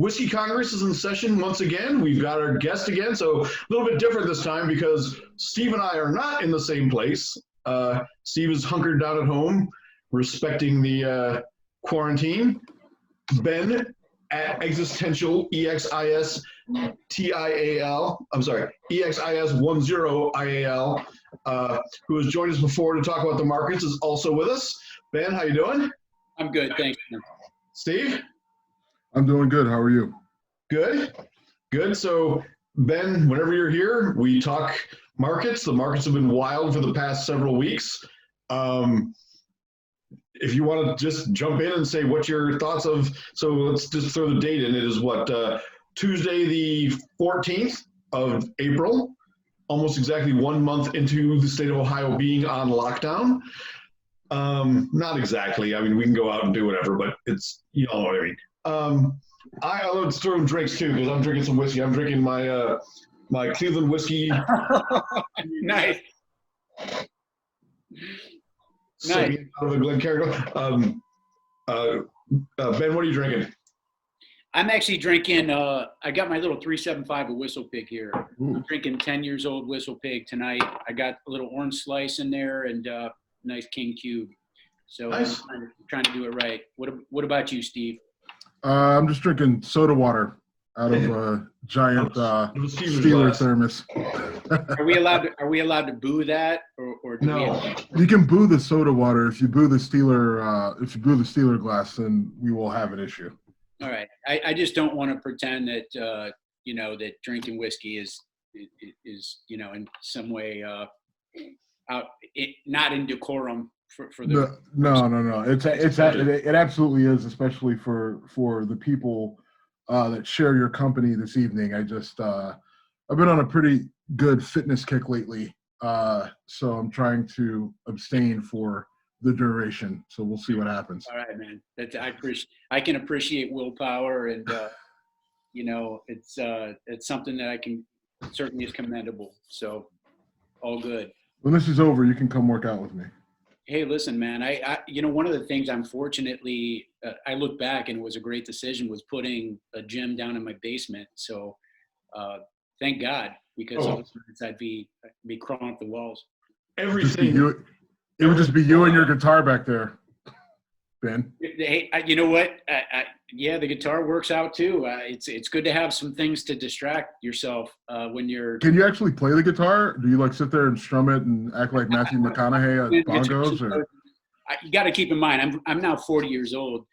Whiskey Congress is in session once again. We've got our guest again, so a little bit different this time because Steve and I are not in the same place. Steve is hunkered down at home, respecting the quarantine. Ben at Existential, EXISTIAL, I'm sorry, EXIS10IAL, who has joined us before to talk about the markets, is also with us. Ben, how you doing? I'm good, thanks. Steve? I'm doing good. How are you? Good. Good. So, Ben, whenever you're here, we talk markets. The markets have been wild for the past several weeks. If you want to just jump in and say what your thoughts of, so let's just throw the date in. It is what, Tuesday the 14th of April, almost exactly 1 month into the state of Ohio being on lockdown. Not exactly. I mean, we can go out and do whatever, but it's, you know what I mean. I love throwing drinks too because I'm drinking some whiskey. I'm drinking my my Cleveland whiskey. Nice. Nice. Out of a Glencairn. Ben, what are you drinking? I'm actually drinking, I got my little 375 of Whistle Pig here. Ooh. I'm drinking 10 years old Whistle Pig tonight. I got a little orange slice in there and nice King Cube. So nice. I'm trying to do it right. What about you, Steve? I'm just drinking soda water out of a giant Steeler thermos. Are we allowed to boo that, or do no? You can boo the soda water. If you boo the Steeler glass, then we will have an issue. All right. I just don't want to pretend that that drinking whiskey is in some way not in decorum for the no. It absolutely is, especially for the people that share your company this evening. I've been on a pretty good fitness kick lately, so I'm trying to abstain for the duration. So we'll see what happens. All right, man. I can appreciate willpower, and it's something that I can certainly is commendable. So all good. When this is over, you can come work out with me. Hey, listen, man, I one of the things I look back and it was a great decision was putting a gym down in my basement. So thank God, because otherwise I'd be crawling up the walls. Everything. It would just be you and your guitar back there, Ben. Hey, you know what? Yeah, the guitar works out too. It's good to have some things to distract yourself when you're. Can you actually play the guitar? Do you sit there and strum it and act like Matthew McConaughey at bongos? Or? You got to keep in mind, I'm now 40 years old.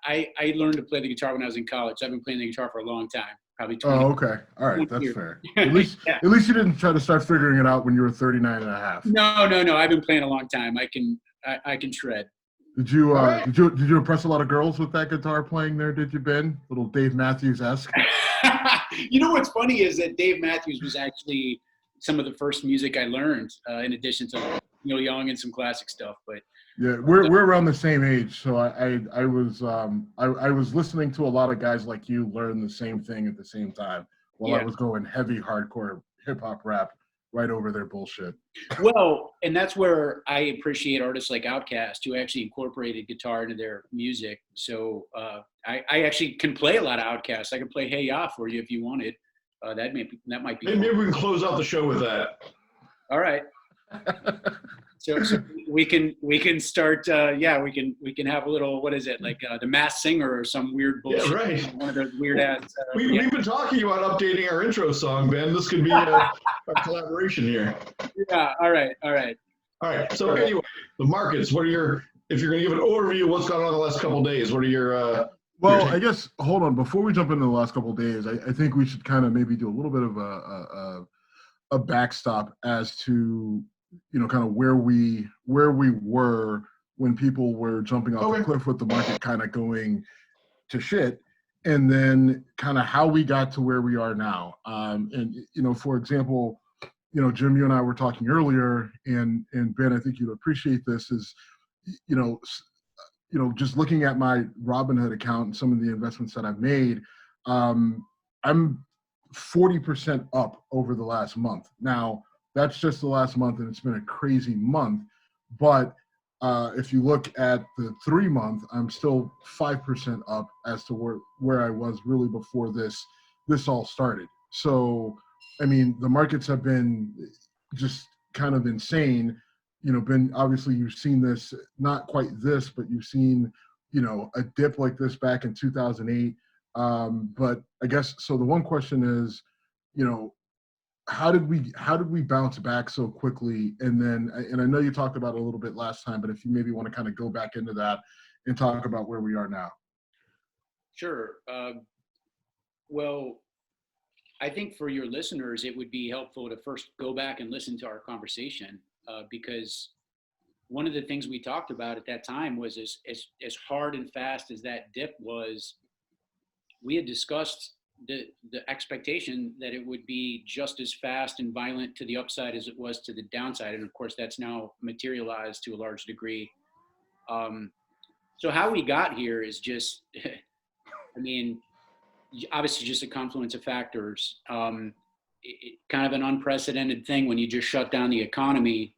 I learned to play the guitar when I was in college. I've been playing the guitar for a long time, probably 20 years. Okay. All right, that's fair. At least you didn't try to start figuring it out when you were 39 and a half. No. I've been playing a long time. I can shred. Did you impress a lot of girls with that guitar playing there? Did you, Ben? Little Dave Matthews-esque. You know what's funny is that Dave Matthews was actually some of the first music I learned, in addition to Neil Young and some classic stuff. But yeah, we're around the same age, so I was listening to a lot of guys like you learn the same thing at the same time while I was going heavy hardcore hip hop rap right over their bullshit. Well, and that's where I appreciate artists like Outkast who actually incorporated guitar into their music. So I actually can play a lot of Outkast. I can play Hey Ya for you if you wanted. That might be. Maybe we can close out the show with that. All right. So we can start. We can have a little. What is it like? The Masked Singer or some weird bullshit. Yeah, right. One of those weird ass. We've been talking about updating our intro song, Ben. This could be a collaboration here. Yeah. All right. So anyway, the markets. If you're going to give an overview of what's gone on the last couple of days, what are your? Well, I guess hold on. Before we jump into the last couple of days, I think we should kind of maybe do a little bit of a backstop as to kind of where we were when people were jumping off the cliff with the market kind of going to shit, and then kind of how we got to where we are now. And for example, Jim, you and I were talking earlier, and Ben, I think you'd appreciate this, is just looking at my Robinhood account and some of the investments that I've made, I'm 40% up over the last month. Now, that's just the last month, and it's been a crazy month. But If you look at the 3-month, I'm still 5% up as to where I was really before this all started. So, I mean, the markets have been just kind of insane. Been obviously you've seen this, not quite this, but you've seen, a dip like this back in 2008. But I guess so. The one question is, how did we bounce back so quickly? And I know you talked about it a little bit last time, but if you maybe want to kind of go back into that and talk about where we are now. Sure. Well, I think for your listeners, it would be helpful to first go back and listen to our conversation, because one of the things we talked about at that time was as hard and fast as that dip was, we had discussed the expectation that it would be just as fast and violent to the upside as it was to the downside. And of course, that's now materialized to a large degree. So how we got here is just, I mean, obviously just a confluence of factors. Kind of an unprecedented thing when you just shut down the economy.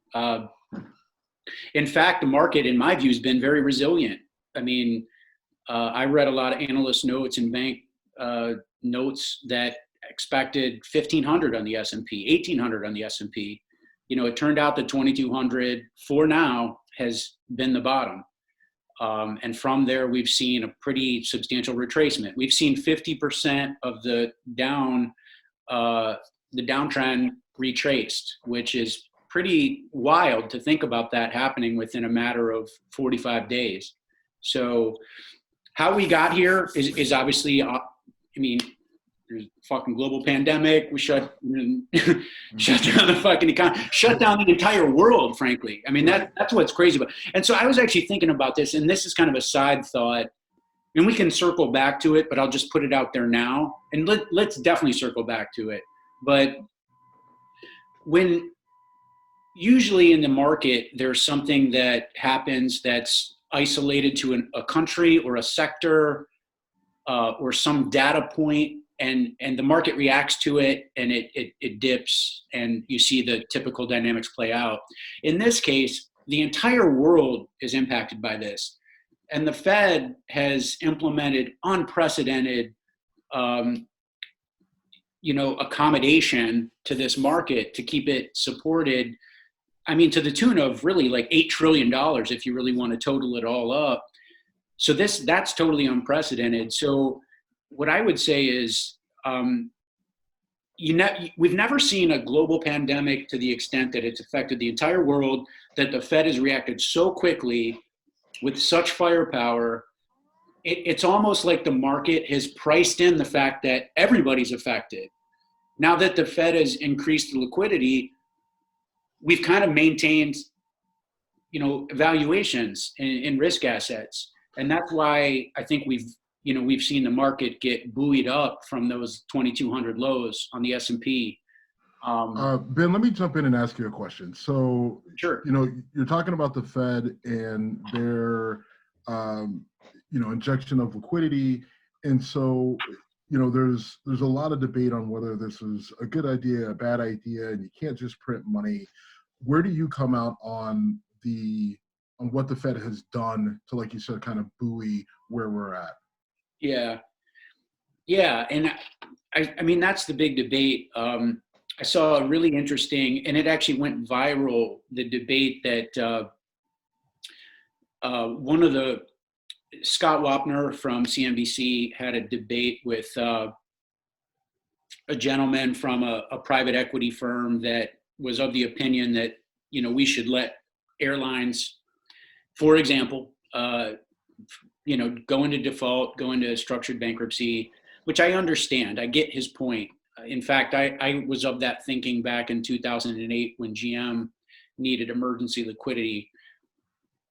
In fact, the market, in my view, has been very resilient. I mean, I read a lot of analyst notes and bank notes that expected 1,500 on the S&P, 1,800 on the S&P. It turned out that 2,200 for now has been the bottom. And from there, we've seen a pretty substantial retracement. We've seen 50% of the downtrend retraced, which is pretty wild to think about that happening within a matter of 45 days. So how we got here is obviously, I mean, there's a fucking global pandemic. We shut down the fucking economy, shut down the entire world, frankly. I mean, that's what's crazy about it. And so I was actually thinking about this, and this is kind of a side thought, and we can circle back to it, but I'll just put it out there now. And let's definitely circle back to it. But when usually in the market, there's something that happens that's isolated to a country or a sector or some data point, and the market reacts to it, and it dips, and you see the typical dynamics play out. In this case, the entire world is impacted by this, and the Fed has implemented unprecedented accommodation to this market to keep it supported. I mean, to the tune of really like $8 trillion, if you really want to total it all up. So that's totally unprecedented. So what I would say is, we've never seen a global pandemic to the extent that it's affected the entire world, that the Fed has reacted so quickly with such firepower. It's almost like the market has priced in the fact that everybody's affected. Now that the Fed has increased the liquidity, we've kind of maintained, valuations in risk assets. And that's why I think we've seen the market get buoyed up from those 2,200 lows on the S&P. Ben, let me jump in and ask you a question. So, sure. You're talking about the Fed and their, injection of liquidity. And so, there's a lot of debate on whether this is a good idea, a bad idea, and you can't just print money. Where do you come out on what the Fed has done to, like you said, kind of buoy where we're at? Yeah. And I mean, that's the big debate. I saw a really interesting, and it actually went viral, the debate that Scott Wapner from CNBC had a debate with a gentleman from a private equity firm that was of the opinion that, we should let airlines, for example, go into default, go into structured bankruptcy, which I understand. I get his point. In fact, I was of that thinking back in 2008 when GM needed emergency liquidity.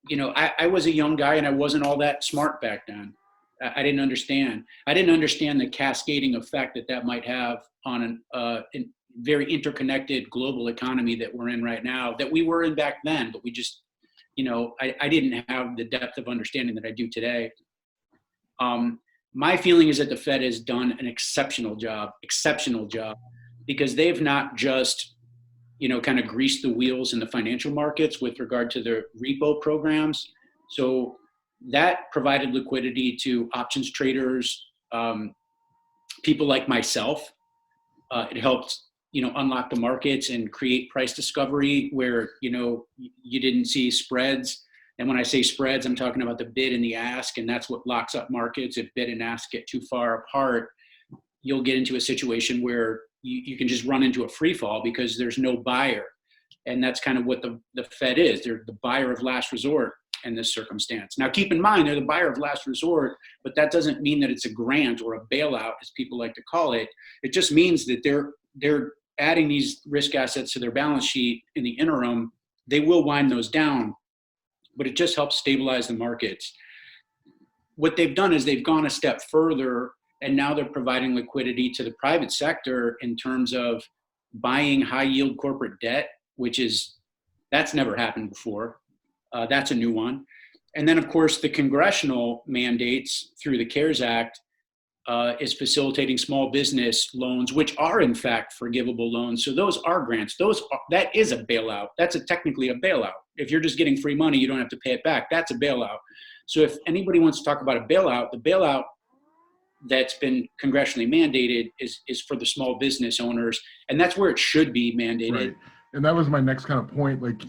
I was a young guy and I wasn't all that smart back then. I didn't understand. I didn't understand the cascading effect that might have on a very interconnected global economy that we're in right now, that we were in back then, but we just, I didn't have the depth of understanding that I do today. My feeling is that the Fed has done an exceptional job, because they've not just kind of greased the wheels in the financial markets with regard to their repo programs. So that provided liquidity to options traders, people like myself. It helped, unlock the markets and create price discovery where, you didn't see spreads. And when I say spreads, I'm talking about the bid and the ask, and that's what locks up markets. If bid and ask get too far apart, you'll get into a situation where you can just run into a free fall because there's no buyer. And that's kind of what the Fed is. They're the buyer of last resort in this circumstance. Now, keep in mind, they're the buyer of last resort, but that doesn't mean that it's a grant or a bailout, as people like to call it. It just means that they're adding these risk assets to their balance sheet in the interim. They will wind those down, but it just helps stabilize the markets. What they've done is they've gone a step further, and now they're providing liquidity to the private sector in terms of buying high yield corporate debt, that's never happened before. That's a new one. And then, of course, the congressional mandates through the CARES Act is facilitating small business loans, which are in fact forgivable loans. So those are grants. That is a bailout. That's technically a bailout. If you're just getting free money, you don't have to pay it back. That's a bailout. So if anybody wants to talk about a bailout, the bailout that's been congressionally mandated is for the small business owners, and that's where it should be mandated. Right. And that was my next kind of point. Like,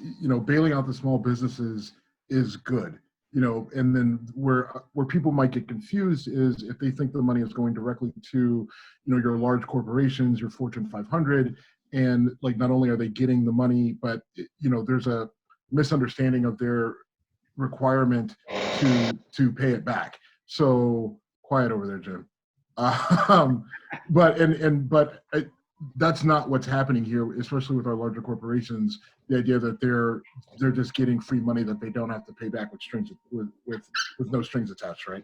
bailing out the small businesses is good. And then where people might get confused is if they think the money is going directly to, your large corporations, your Fortune 500, and like not only are they getting the money, but there's a misunderstanding of their requirement to pay it back. So quiet over there, Jim. That's not what's happening here, especially with our larger corporations. The idea that they're just getting free money that they don't have to pay back with no strings attached, right?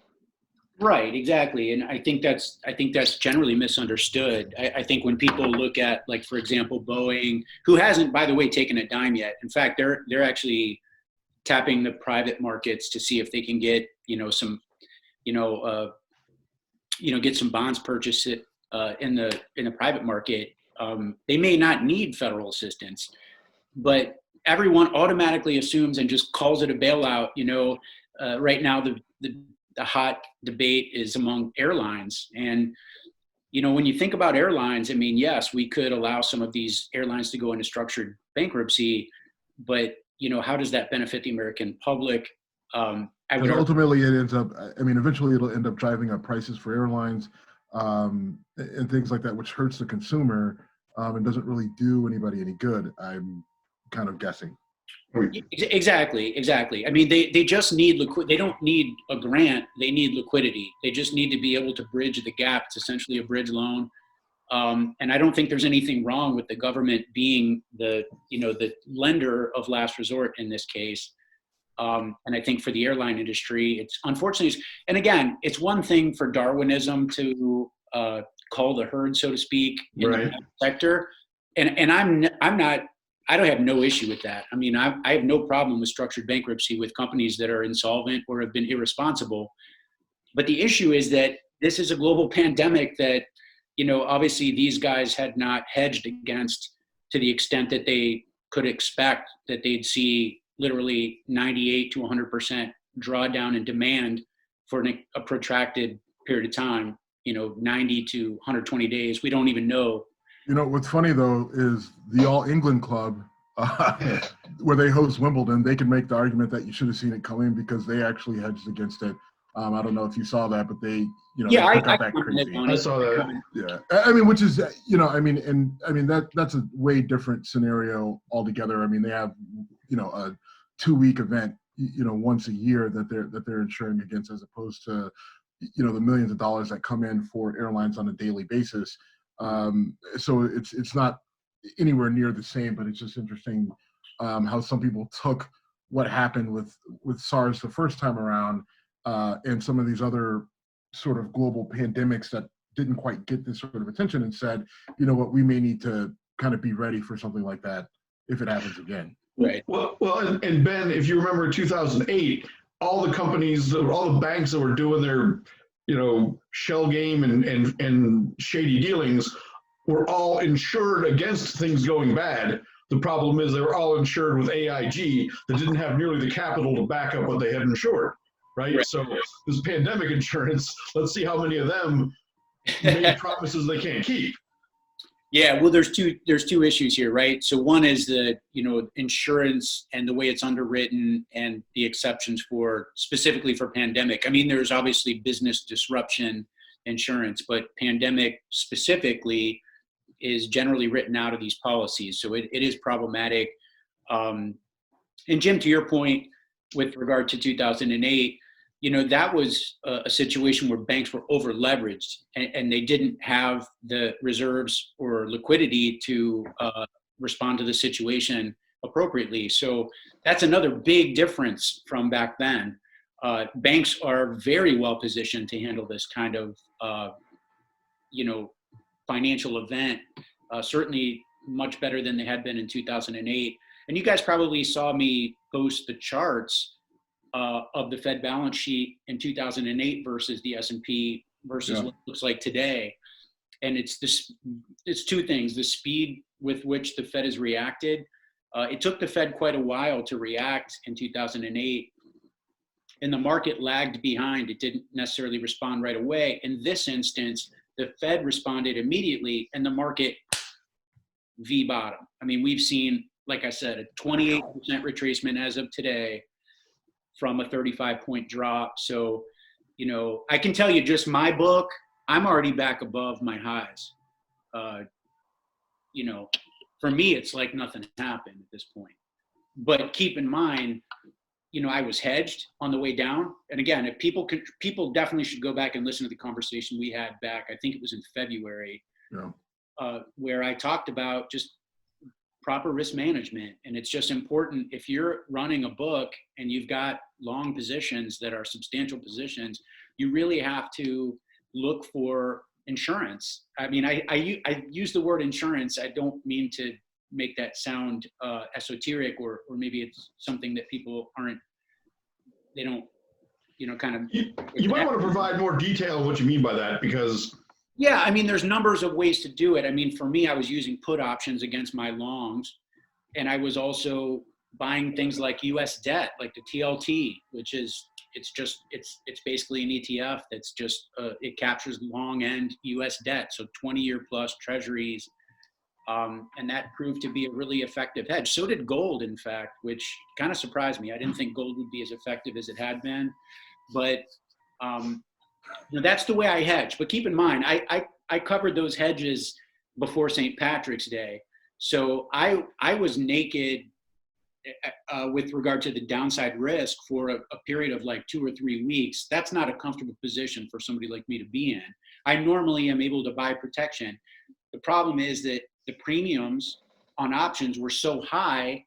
Right, exactly. And I think that's generally misunderstood. I think when people look at, like, for example, Boeing, who hasn't, by the way, taken a dime yet. In fact, they're actually tapping the private markets to see if they can get, get some bonds purchased in the private market. They may not need federal assistance, but everyone automatically assumes and just calls it a bailout. Right now the hot debate is among airlines, and when you think about airlines, I mean, yes, we could allow some of these airlines to go into structured bankruptcy, but how does that benefit the American public? Ultimately, it ends up. Eventually, it'll end up driving up prices for airlines and things like that, which hurts the consumer and doesn't really do anybody any good. I'm kind of guessing. Exactly. I mean, they just need they don't need a grant. They need liquidity. They just need to be able to bridge the gap. It's essentially a bridge loan. And I don't think there's anything wrong with the government being the lender of last resort in this case. And I think for the airline industry, it's unfortunately, and again, it's one thing for Darwinism to call the herd, so to speak, in right. the sector. And I don't have no issue with that. I mean, I have no problem with structured bankruptcy with companies that are insolvent or have been irresponsible. But the issue is that this is a global pandemic that, obviously these guys had not hedged against to the extent that they could expect that they'd see literally 98 to 100% drawdown in demand for a protracted period of time, 90 to 120 days. We don't even know. What's funny, though, is the All England Club, where they host Wimbledon, they can make the argument that you should have seen it coming because they actually hedged against it. I don't know if you saw that, but they, they took out that crazy. I saw that. Yeah, which is, that's a way different scenario altogether. I mean, they have, a 2-week event, once a year that they're insuring against, as opposed to, the millions of dollars that come in for airlines on a daily basis. So it's not anywhere near the same, but it's just interesting how some people took what happened with SARS the first time around and some of these other sort of global pandemics that didn't quite get this sort of attention and said, what, we may need to kind of be ready for something like that if it happens again. Right. Well, and Ben, if you remember 2008, all the companies, all the banks that were doing their, shell game and shady dealings were all insured against things going bad. The problem is they were all insured with AIG that didn't have nearly the capital to back up what they had insured, right? Right. So this pandemic insurance, let's see how many of them made promises they can't keep. Yeah, well, there's two issues here, right? So one is the insurance and the way it's underwritten and the exceptions for specifically for pandemic. I mean, there's obviously business disruption insurance, but pandemic specifically is generally written out of these policies. So it is problematic. And Jim, to your point with regard to 2008, that was a situation where banks were over leveraged and they didn't have the reserves or liquidity to respond to the situation appropriately. So that's another big difference from back then. Banks are very well positioned to handle this kind of, financial event, certainly much better than they had been in 2008. And you guys probably saw me post the charts of the Fed balance sheet in 2008 versus the S&P versus what it looks like today. And it's two things: the speed with which the Fed has reacted. It took the Fed quite a while to react in 2008, and the market lagged behind. It didn't necessarily respond right away. In this instance, the Fed responded immediately, and the market V-bottom. I mean, we've seen, like I said, a 28% retracement as of today from a 35-point drop. So, I can tell you just my book, I'm already back above my highs. For me, it's like nothing happened at this point. But keep in mind, I was hedged on the way down. And again, if people definitely should go back and listen to the conversation we had back, I think it was in February, where I talked about just proper risk management. And it's just important, if you're running a book and you've got long positions that are substantial positions, you really have to look for insurance. I mean, I use the word insurance. I don't mean to make that sound esoteric, or maybe it's something that people they don't, kind of. You might want to provide more detail on what you mean by that, because yeah, I mean, there's numbers of ways to do it. I mean, for me, I was using put options against my longs, and I was also buying things like U.S. debt, like the TLT, which is it's basically an ETF that's just it captures long end U.S. debt, so 20-year plus treasuries, and that proved to be a really effective hedge. So did gold, in fact, which kind of surprised me. I didn't think gold would be as effective as it had been, but that's the way I hedge. But keep in mind, I covered those hedges before St. Patrick's Day. So I was naked with regard to the downside risk for a period of like 2 or 3 weeks. That's not a comfortable position for somebody like me to be in. I normally am able to buy protection. The problem is that the premiums on options were so high,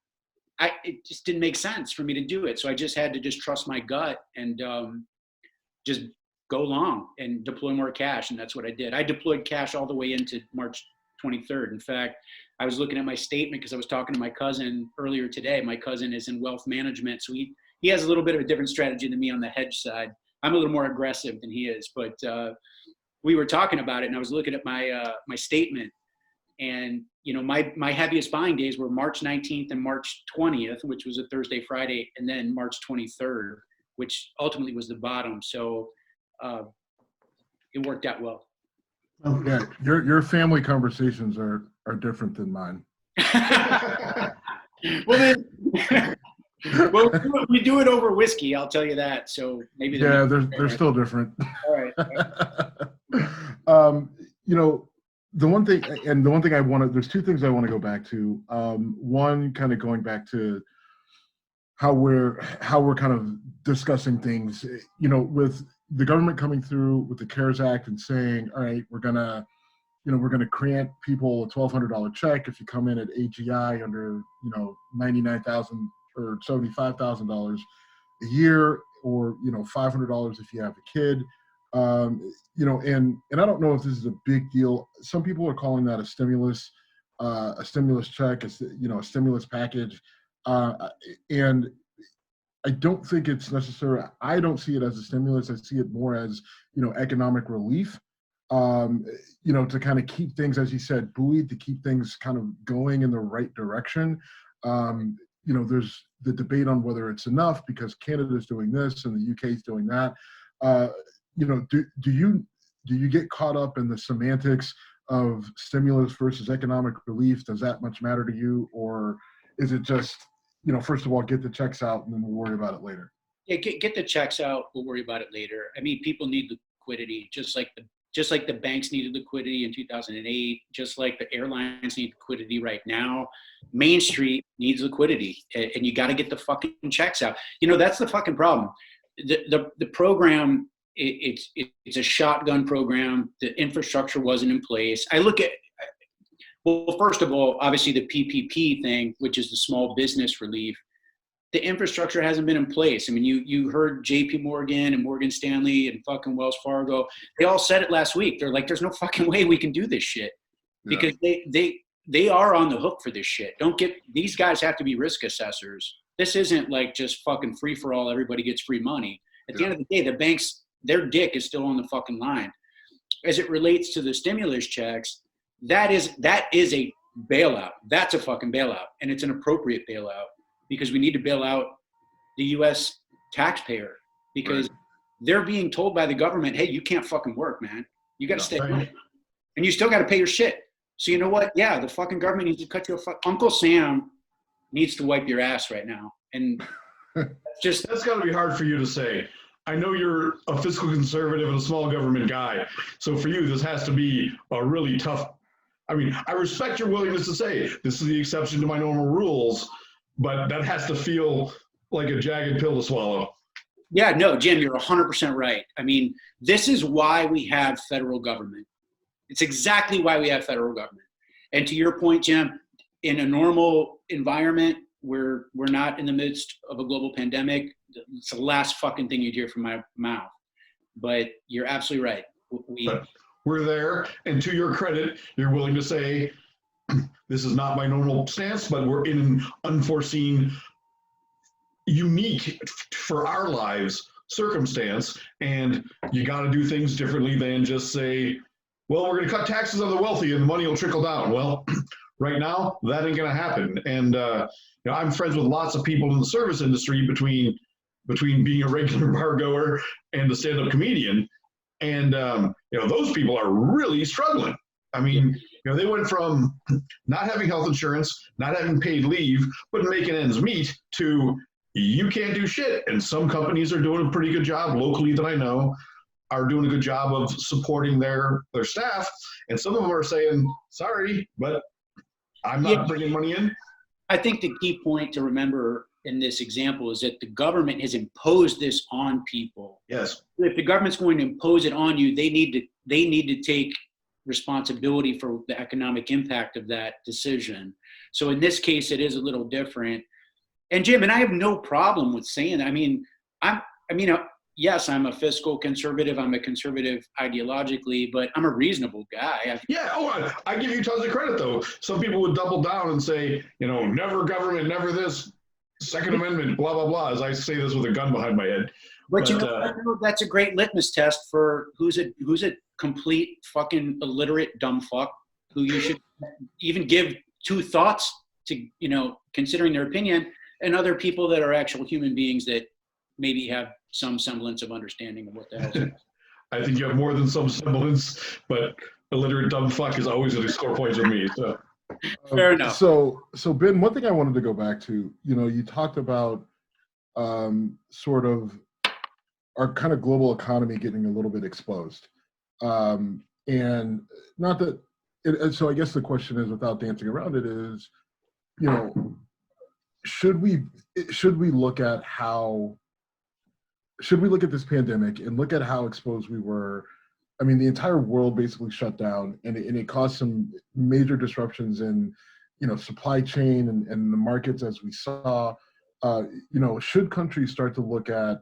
it just didn't make sense for me to do it. So I just had to just trust my gut and just go long and deploy more cash. And that's what I did. I deployed cash all the way into March 23rd. In fact, I was looking at my statement because I was talking to my cousin earlier today. My cousin is in wealth management. So he has a little bit of a different strategy than me on the hedge side. I'm a little more aggressive than he is, but we were talking about it and I was looking at my statement, and my heaviest buying days were March 19th and March 20th, which was a Thursday, Friday, and then March 23rd, which ultimately was the bottom. So it worked out well. Yeah, your family conversations are different than mine. Well, we do it over whiskey. I'll tell you that. So maybe they're still different. All right. The one thing there's two things I want to go back to. One, kind of going back to how we're kind of discussing things, with the government coming through with the CARES Act and saying, all right, we're gonna grant people a $1,200 check if you come in at AGI under, $99,000 or $75,000 a year, or $500 if you have a kid. And I don't know if this is a big deal. Some people are calling that a stimulus check, a stimulus package. And I don't think it's necessary. I don't see it as a stimulus. I see it more as, economic relief. to kind of keep things, as you said, buoyed, to keep things kind of going in the right direction. There's the debate on whether it's enough because Canada's doing this and the UK is doing that. Do you get caught up in the semantics of stimulus versus economic relief? Does that much matter to you, or is it just, first of all, get the checks out and then we'll worry about it later? Yeah, get the checks out. We'll worry about it later. I mean, people need liquidity, just like the banks needed liquidity in 2008, just like the airlines need liquidity right now. Main Street needs liquidity, and you got to get the fucking checks out. That's the fucking problem. The program, it's a shotgun program. The infrastructure wasn't in place. I look at, well, first of all, obviously the PPP thing, which is the small business relief. The infrastructure hasn't been in place. I mean, you heard JP Morgan and Morgan Stanley and fucking Wells Fargo. They all said it last week. They're like, there's no fucking way we can do this shit because they are on the hook for this shit. These guys have to be risk assessors. This isn't like just fucking free for all. Everybody gets free money. At the end of the day, the banks, their dick is still on the fucking line. As it relates to the stimulus checks, that is a bailout. That's a fucking bailout, and it's an appropriate bailout. Because we need to bail out the U.S. taxpayer because they're being told by the government, hey, you can't fucking work, man. You got to stay home. And you still got to pay your shit. So you know what? Yeah, the fucking government needs to cut you a Uncle Sam needs to wipe your ass right now. And that's got to be hard for you to say. I know you're a fiscal conservative and a small government guy. So for you, this has to be a really tough. I mean, I respect your willingness to say this is the exception to my normal rules. But that has to feel like a jagged pill to swallow. Yeah, no, Jim, you're 100% right. I mean, this is why we have federal government. It's exactly why we have federal government. And to your point, Jim, in a normal environment where we're not in the midst of a global pandemic, it's the last fucking thing you'd hear from my mouth. But you're absolutely right. We're there. And to your credit, you're willing to say, this is not my normal stance, but we're in an unforeseen, unique for our lives circumstance, and you got to do things differently than just say, well, we're going to cut taxes on the wealthy and the money will trickle down. Well, right now, that ain't going to happen. And I'm friends with lots of people in the service industry between being a regular bar goer and a stand-up comedian, and those people are really struggling. I mean, they went from not having health insurance, not having paid leave, but making ends meet to you can't do shit. And some companies are doing a pretty good job locally that I know are doing a good job of supporting their staff. And some of them are saying, sorry, but I'm not bringing money in. I think the key point to remember in this example is that the government has imposed this on people. Yes. If the government's going to impose it on you, they need to take responsibility for the economic impact of that decision. So in this case, it is a little different. And Jim, and I have no problem with saying that. I mean, yes, I'm a fiscal conservative. I'm a conservative ideologically, but I'm a reasonable guy. I give you tons of credit, though. Some people would double down and say, never government, never this, Second Amendment, blah, blah, blah, as I say this with a gun behind my head. But that's a great litmus test for who's a complete fucking illiterate dumb fuck who you should even give two thoughts to, considering their opinion, and other people that are actual human beings that maybe have some semblance of understanding of what the hell. I think you have more than some semblance, but illiterate dumb fuck is always going to score points with me. So. Fair enough. So Ben, one thing I wanted to go back to, you talked about sort of our kind of global economy getting a little bit exposed. And not that, so I guess the question is, without dancing around it, is, should we look at this pandemic and look at how exposed we were? I mean, the entire world basically shut down, and it caused some major disruptions in, supply chain and the markets, as we saw. Should countries start to look at,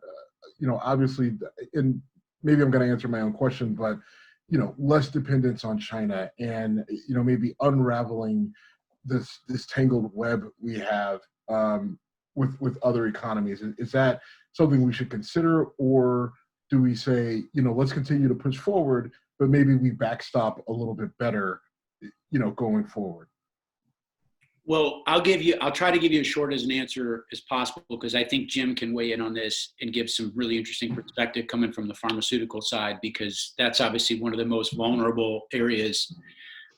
obviously, and maybe I'm going to answer my own question, but, less dependence on China and, maybe unraveling this tangled web we have with other economies. Is that something we should consider, or do we say, let's continue to push forward, but maybe we backstop a little bit better, going forward? Well, I'll try to give you as short as an answer as possible, because I think Jim can weigh in on this and give some really interesting perspective coming from the pharmaceutical side, because that's obviously one of the most vulnerable areas.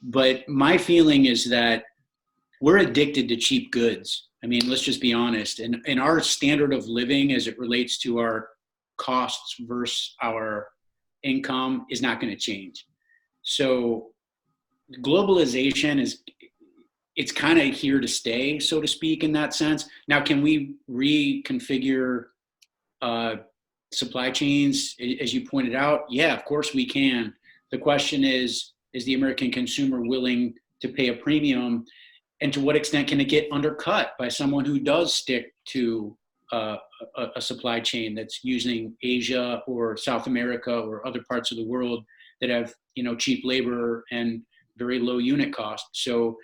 But my feeling is that we're addicted to cheap goods. I mean, let's just be honest. And our standard of living as it relates to our costs versus our income is not going to change. So globalization it's kind of here to stay, so to speak, in that sense. Now, can we reconfigure supply chains, as you pointed out? Yeah, of course we can. The question is the American consumer willing to pay a premium? And to what extent can it get undercut by someone who does stick to a supply chain that's using Asia or South America or other parts of the world that have, cheap labor and very low unit cost? So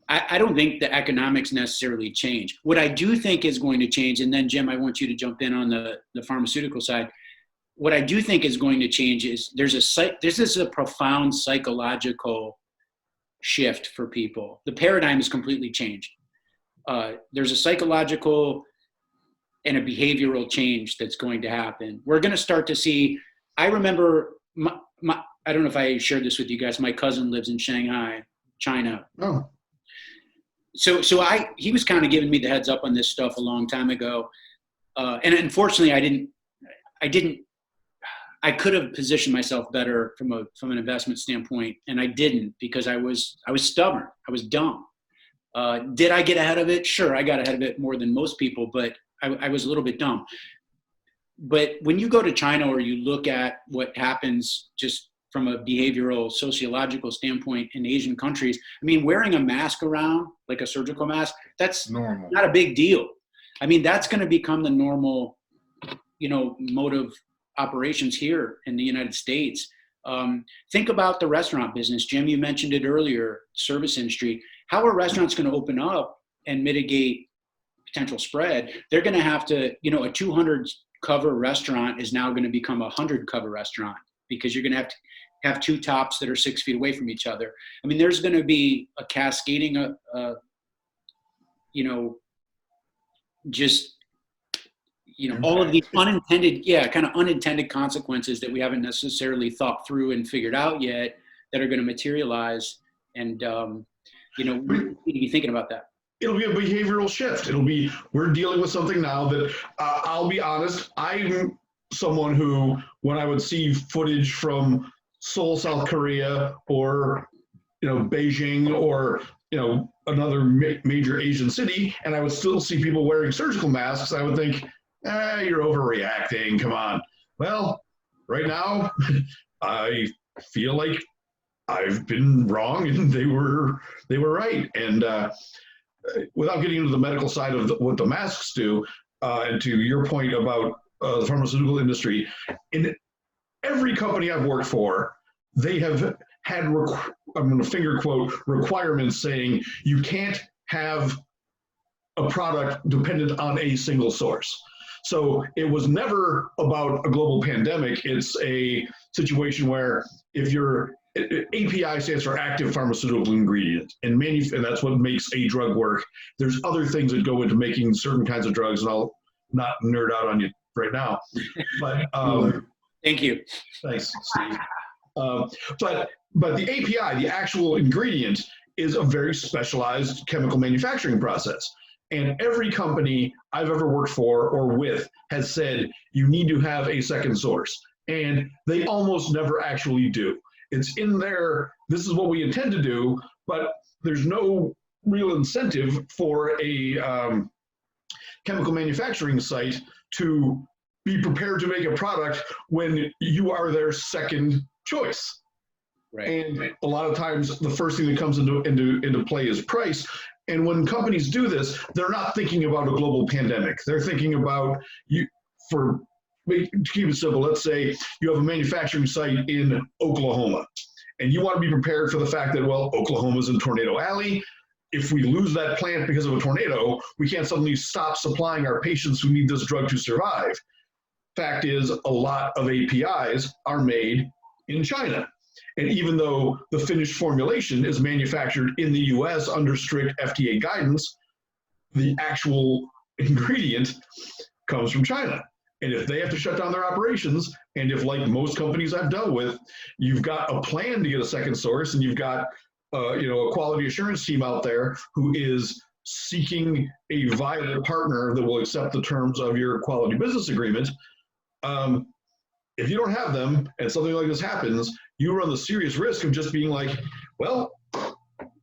I don't think the economics necessarily change. What I do think is going to change, and then Jim, I want you to jump in on the pharmaceutical side. What I do think is going to change is this is a profound psychological shift for people. The paradigm has completely changed. There's a psychological and a behavioral change that's going to happen. We're going to start to see, I remember, I don't know if I shared this with you guys, my cousin lives in Shanghai, China. Oh. So he was kind of giving me the heads up on this stuff a long time ago. And unfortunately I could have positioned myself better from an investment standpoint, and I didn't, because I was stubborn. I was dumb. Did I get ahead of it? Sure, I got ahead of it more than most people, but I was a little bit dumb. But when you go to China, or you look at what happens just from a behavioral, sociological standpoint in Asian countries, I mean, wearing a mask around, like a surgical mask, that's normal. Not a big deal. I mean, that's going to become the normal, mode of operations here in the United States. Think about the restaurant business. Jim, you mentioned it earlier, service industry. How are restaurants going to open up and mitigate potential spread? They're going to have to, a 200 cover restaurant is now going to become a 100 cover restaurant, because you're going to have two tops that are 6 feet away from each other. I mean, there's going to be a cascading, all of these unintended consequences that we haven't necessarily thought through and figured out yet that are going to materialize. And, we need to be thinking about that. It'll be a behavioral shift. We're dealing with something now that, I'll be honest, I'm someone who, when I would see footage from Seoul, South Korea, or, Beijing, or, another major Asian city, and I would still see people wearing surgical masks, I would think, you're overreacting, come on. Well, right now, I feel like I've been wrong and they were right. And without getting into the medical side of what the masks do, and to your point about the pharmaceutical industry, in every company I've worked for, they have had, I'm going to finger quote, requirements saying you can't have a product dependent on a single source. So it was never about a global pandemic. It's a situation where if your API stands for active pharmaceutical ingredient, and that's what makes a drug work. There's other things that go into making certain kinds of drugs, and I'll not nerd out on you right now. But thank you. Thanks, Steve. But the API, the actual ingredient, is a very specialized chemical manufacturing process. And every company I've ever worked for or with has said you need to have a second source. And they almost never actually do. It's in there, this is what we intend to do, but there's no real incentive for a chemical manufacturing site to be prepared to make a product when you are their second choice. Right. And a lot of times the first thing that comes into play is price. And when companies do this, they're not thinking about a global pandemic. They're thinking about, to keep it simple, let's say you have a manufacturing site in Oklahoma, and you want to be prepared for the fact that, well, Oklahoma's in Tornado Alley. If we lose that plant because of a tornado, we can't suddenly stop supplying our patients who need this drug to survive. Fact is, a lot of APIs are made in China. And even though the finished formulation is manufactured in the US under strict FDA guidance, the actual ingredient comes from China. And if they have to shut down their operations, and if, like most companies I've dealt with, you've got a plan to get a second source, and you've got a quality assurance team out there who is seeking a viable partner that will accept the terms of your quality business agreement, if you don't have them and something like this happens, you run the serious risk of just being like, well,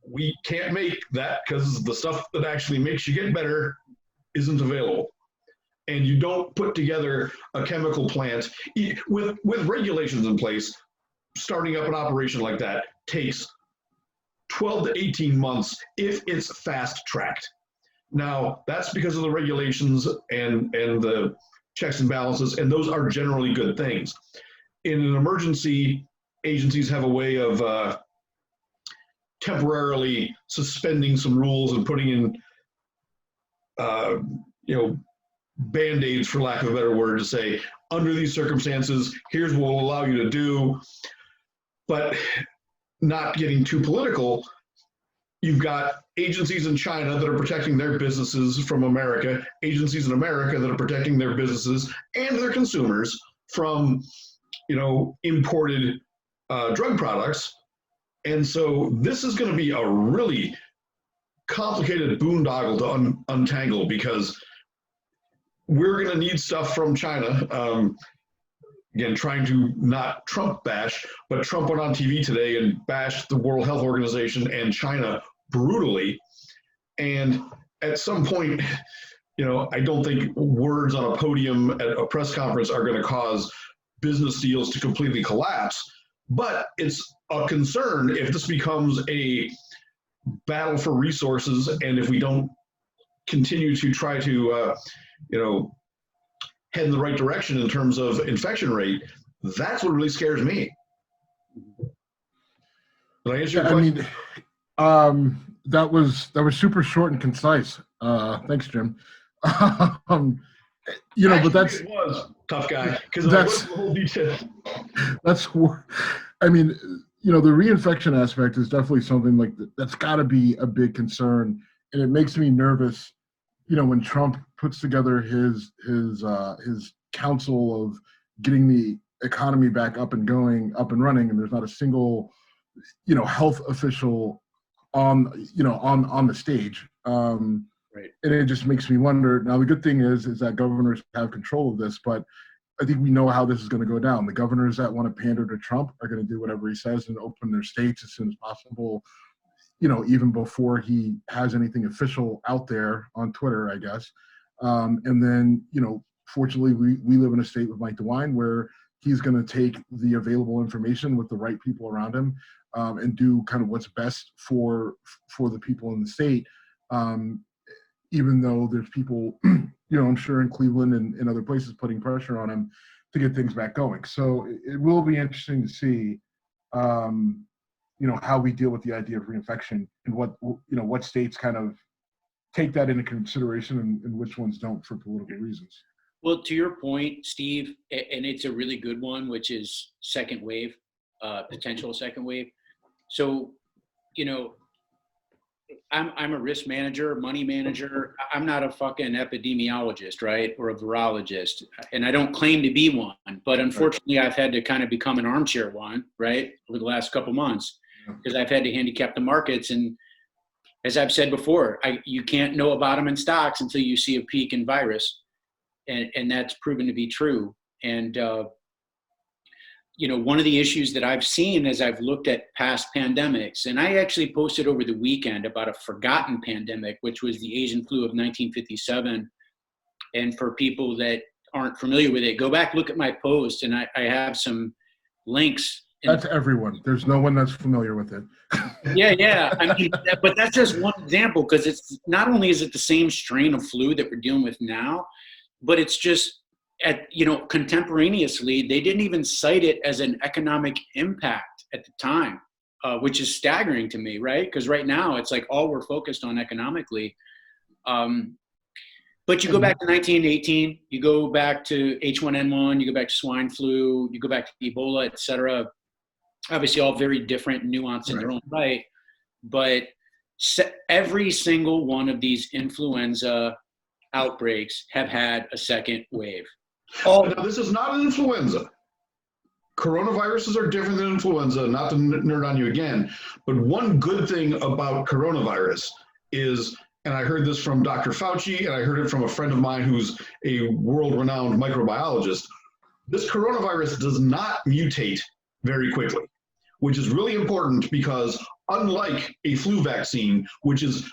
we can't make that because the stuff that actually makes you get better isn't available. And you don't put together a chemical plant with regulations in place. Starting up an operation like that takes 12 to 18 months if it's fast tracked. Now, that's because of the regulations and the checks and balances, and those are generally good things. In an emergency, agencies have a way of temporarily suspending some rules and putting in, Band-aids, for lack of a better word, to say, under these circumstances, here's what we'll allow you to do. But not getting too political, you've got agencies in China that are protecting their businesses from America, agencies in America that are protecting their businesses and their consumers from, imported drug products. And so this is going to be a really complicated boondoggle to untangle, because we're going to need stuff from China. Again, trying to not Trump bash, but Trump went on TV today and bashed the World Health Organization and China brutally. And at some point, I don't think words on a podium at a press conference are going to cause business deals to completely collapse. But it's a concern if this becomes a battle for resources, and if we don't continue to try to, head in the right direction in terms of infection rate. That's what really scares me. Did I answer your question? That was super short and concise. Thanks, Jim. But that's it was tough guy, because that's the whole detail. That's the reinfection aspect is definitely something like that's got to be a big concern, and it makes me nervous. When Trump puts together his council of getting the economy back up and running, and there's not a single, health official on the stage. Right. And it just makes me wonder. Now, the good thing is that governors have control of this, but I think we know how this is going to go down. The governors that want to pander to Trump are going to do whatever he says and open their states as soon as possible, even before he has anything official out there on Twitter, I guess. And then, fortunately, we live in a state with Mike DeWine where he's going to take the available information with the right people around him and do kind of what's best for the people in the state. Even though there's people, I'm sure in Cleveland and other places putting pressure on him to get things back going. So it will be interesting to see, how we deal with the idea of reinfection and what states kind of take that into consideration and which ones don't for political reasons. Well, to your point, Steve, and it's a really good one, which is second wave, potential second wave. So, I'm a risk manager, money manager. I'm not a fucking epidemiologist, right? Or a virologist. And I don't claim to be one, but unfortunately I've had to kind of become an armchair one, right? Over the last couple months, because I've had to handicap the markets. And as I've said before, you can't know about them in stocks until you see a peak in virus. And that's proven to be true. And, one of the issues that I've seen as I've looked at past pandemics, and I actually posted over the weekend about a forgotten pandemic, which was the Asian flu of 1957. And for people that aren't familiar with it, go back, look at my post, and I have some links. That's everyone. There's no one that's familiar with it. Yeah. But that's just one example, because it's not only is it the same strain of flu that we're dealing with now, but it's just contemporaneously, they didn't even cite it as an economic impact at the time, which is staggering to me, right? Because right now it's like all we're focused on economically. But you go back to 1918, you go back to H1N1, you go back to swine flu, you go back to Ebola, et cetera. obviously all very different, nuanced in their own right. But every single one of these influenza outbreaks have had a second wave. Now, this is not an influenza. Coronaviruses are different than influenza, not to nerd on you again, but one good thing about coronavirus is, and I heard this from Dr. Fauci, and I heard it from a friend of mine who's a world-renowned microbiologist, this coronavirus does not mutate very quickly, which is really important because unlike a flu vaccine, which is,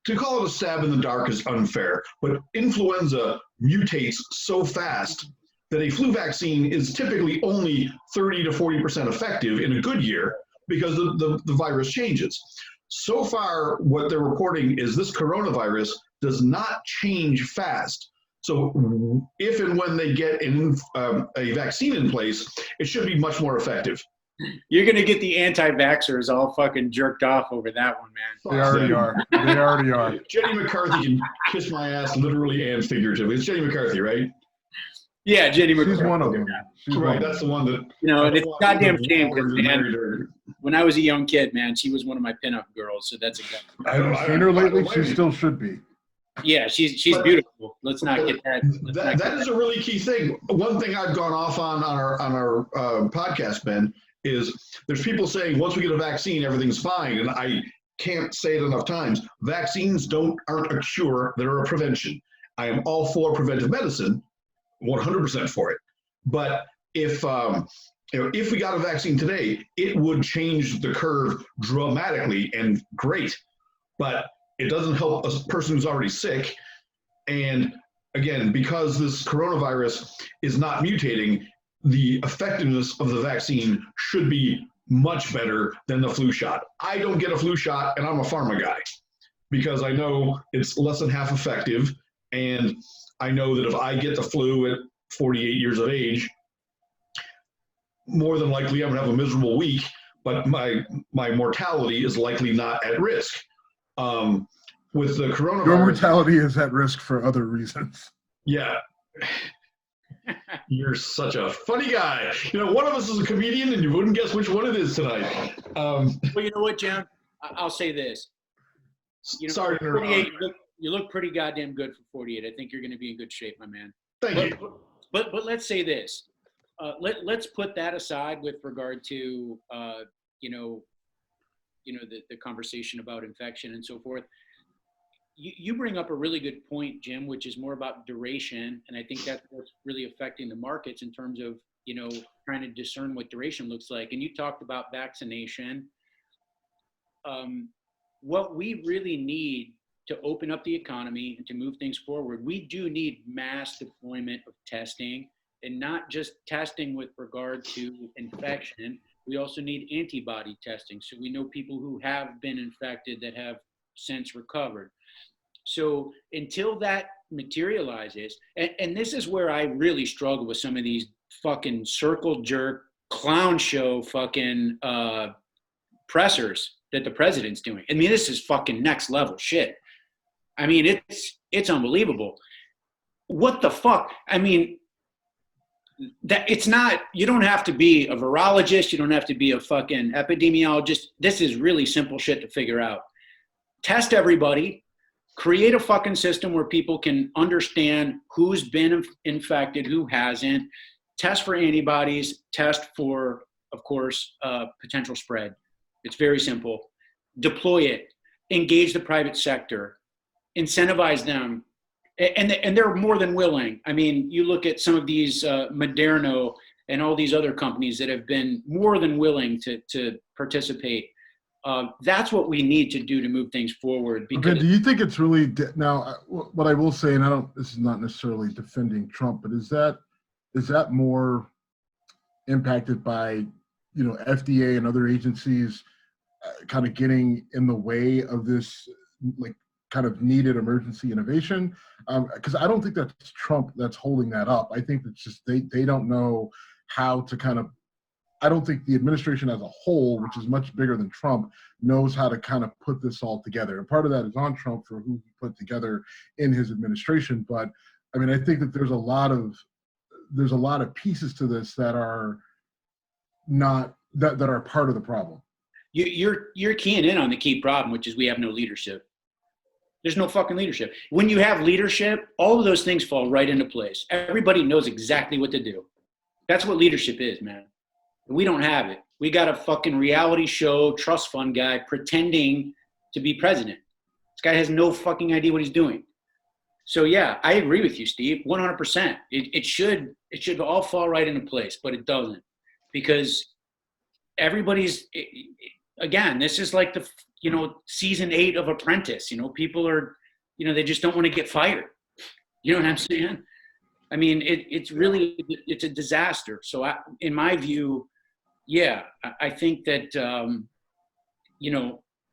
to call it a stab in the dark is unfair, but influenza mutates so fast that a flu vaccine is typically only 30 to 40% effective in a good year because the virus changes. So far, what they're reporting is this coronavirus does not change fast. So if and when they get a vaccine in place, it should be much more effective. You're going to get the anti-vaxxers all fucking jerked off over that one, man. They already are. They already are. Jenny McCarthy can kiss my ass literally and figuratively. It's Jenny McCarthy, right? Yeah, Jenny McCarthy. She's one of them. Right, that's the one that... You know, and it's goddamn shame because, man, when I was a young kid, man, she was one of my pinup girls, so that's a good... I haven't seen her lately. She still should be. Yeah, she's beautiful. Let's not get that. That is a really key thing. One thing I've gone off on our podcast, Ben, is there's people saying once we get a vaccine, everything's fine, and I can't say it enough times. Vaccines aren't a cure; they're a prevention. I am all for preventive medicine, 100% for it. But if we got a vaccine today, it would change the curve dramatically and great. But it doesn't help a person who's already sick. And again, because this coronavirus is not mutating, the effectiveness of the vaccine should be much better than the flu shot. I don't get a flu shot, and I'm a pharma guy because I know it's less than half effective. And I know that if I get the flu at 48 years of age, more than likely I'm gonna have a miserable week, but my mortality is likely not at risk. With the coronavirus, your mortality is at risk for other reasons. Yeah. You're such a funny guy. You know, one of us is a comedian, and you wouldn't guess which one it is tonight. Well, you know what, Jim? I'll say this. You know, sorry, 48, you look pretty goddamn good for 48. I think you're going to be in good shape, my man. Thank you. But let's say this. Let's put that aside with regard to the conversation about infection and so forth. You bring up a really good point, Jim, which is more about duration. And I think that's what's really affecting the markets in terms of, trying to discern what duration looks like. And you talked about vaccination. What we really need to open up the economy and to move things forward, we do need mass deployment of testing, and not just testing with regard to infection. We also need antibody testing. So we know people who have been infected that have since recovered. So until that materializes, and this is where I really struggle with some of these fucking circle jerk clown show fucking pressers that the president's doing. I mean, this is fucking next level shit. I mean, it's unbelievable. What the fuck? I mean, that it's not, you don't have to be a virologist. You don't have to be a fucking epidemiologist. This is really simple shit to figure out. Test everybody. Create a fucking system where people can understand who's been infected, who hasn't. Test for antibodies. Test for, of course, potential spread. It's very simple. Deploy it. Engage the private sector. Incentivize them. And they're more than willing. I mean, you look at some of these Moderno and all these other companies that have been more than willing to participate. That's what we need to do to move things forward. Because okay, do you think it's really now? What I will say, and this is not necessarily defending Trump, but is that more impacted by FDA and other agencies kind of getting in the way of this like kind of needed emergency innovation? Because I don't think that's Trump that's holding that up. I think it's just they don't know how to kind of. I don't think the administration as a whole, which is much bigger than Trump, knows how to kind of put this all together. And part of that is on Trump for who he put together in his administration. But I mean, I think that there's a lot of pieces to this that are not that are part of the problem. You're keying in on the key problem, which is we have no leadership. There's no fucking leadership. When you have leadership, all of those things fall right into place. Everybody knows exactly what to do. That's what leadership is, man. We don't have it. We got a fucking reality show trust fund guy pretending to be president. This guy has no fucking idea what he's doing. So yeah, I agree with you, Steve, 100%. It should all fall right into place, but it doesn't, because everybody's, again, this is like the, season 8 of Apprentice. People are, they just don't want to get fired. You know what I'm saying? I mean, it's a disaster. So in my view, yeah, I think that,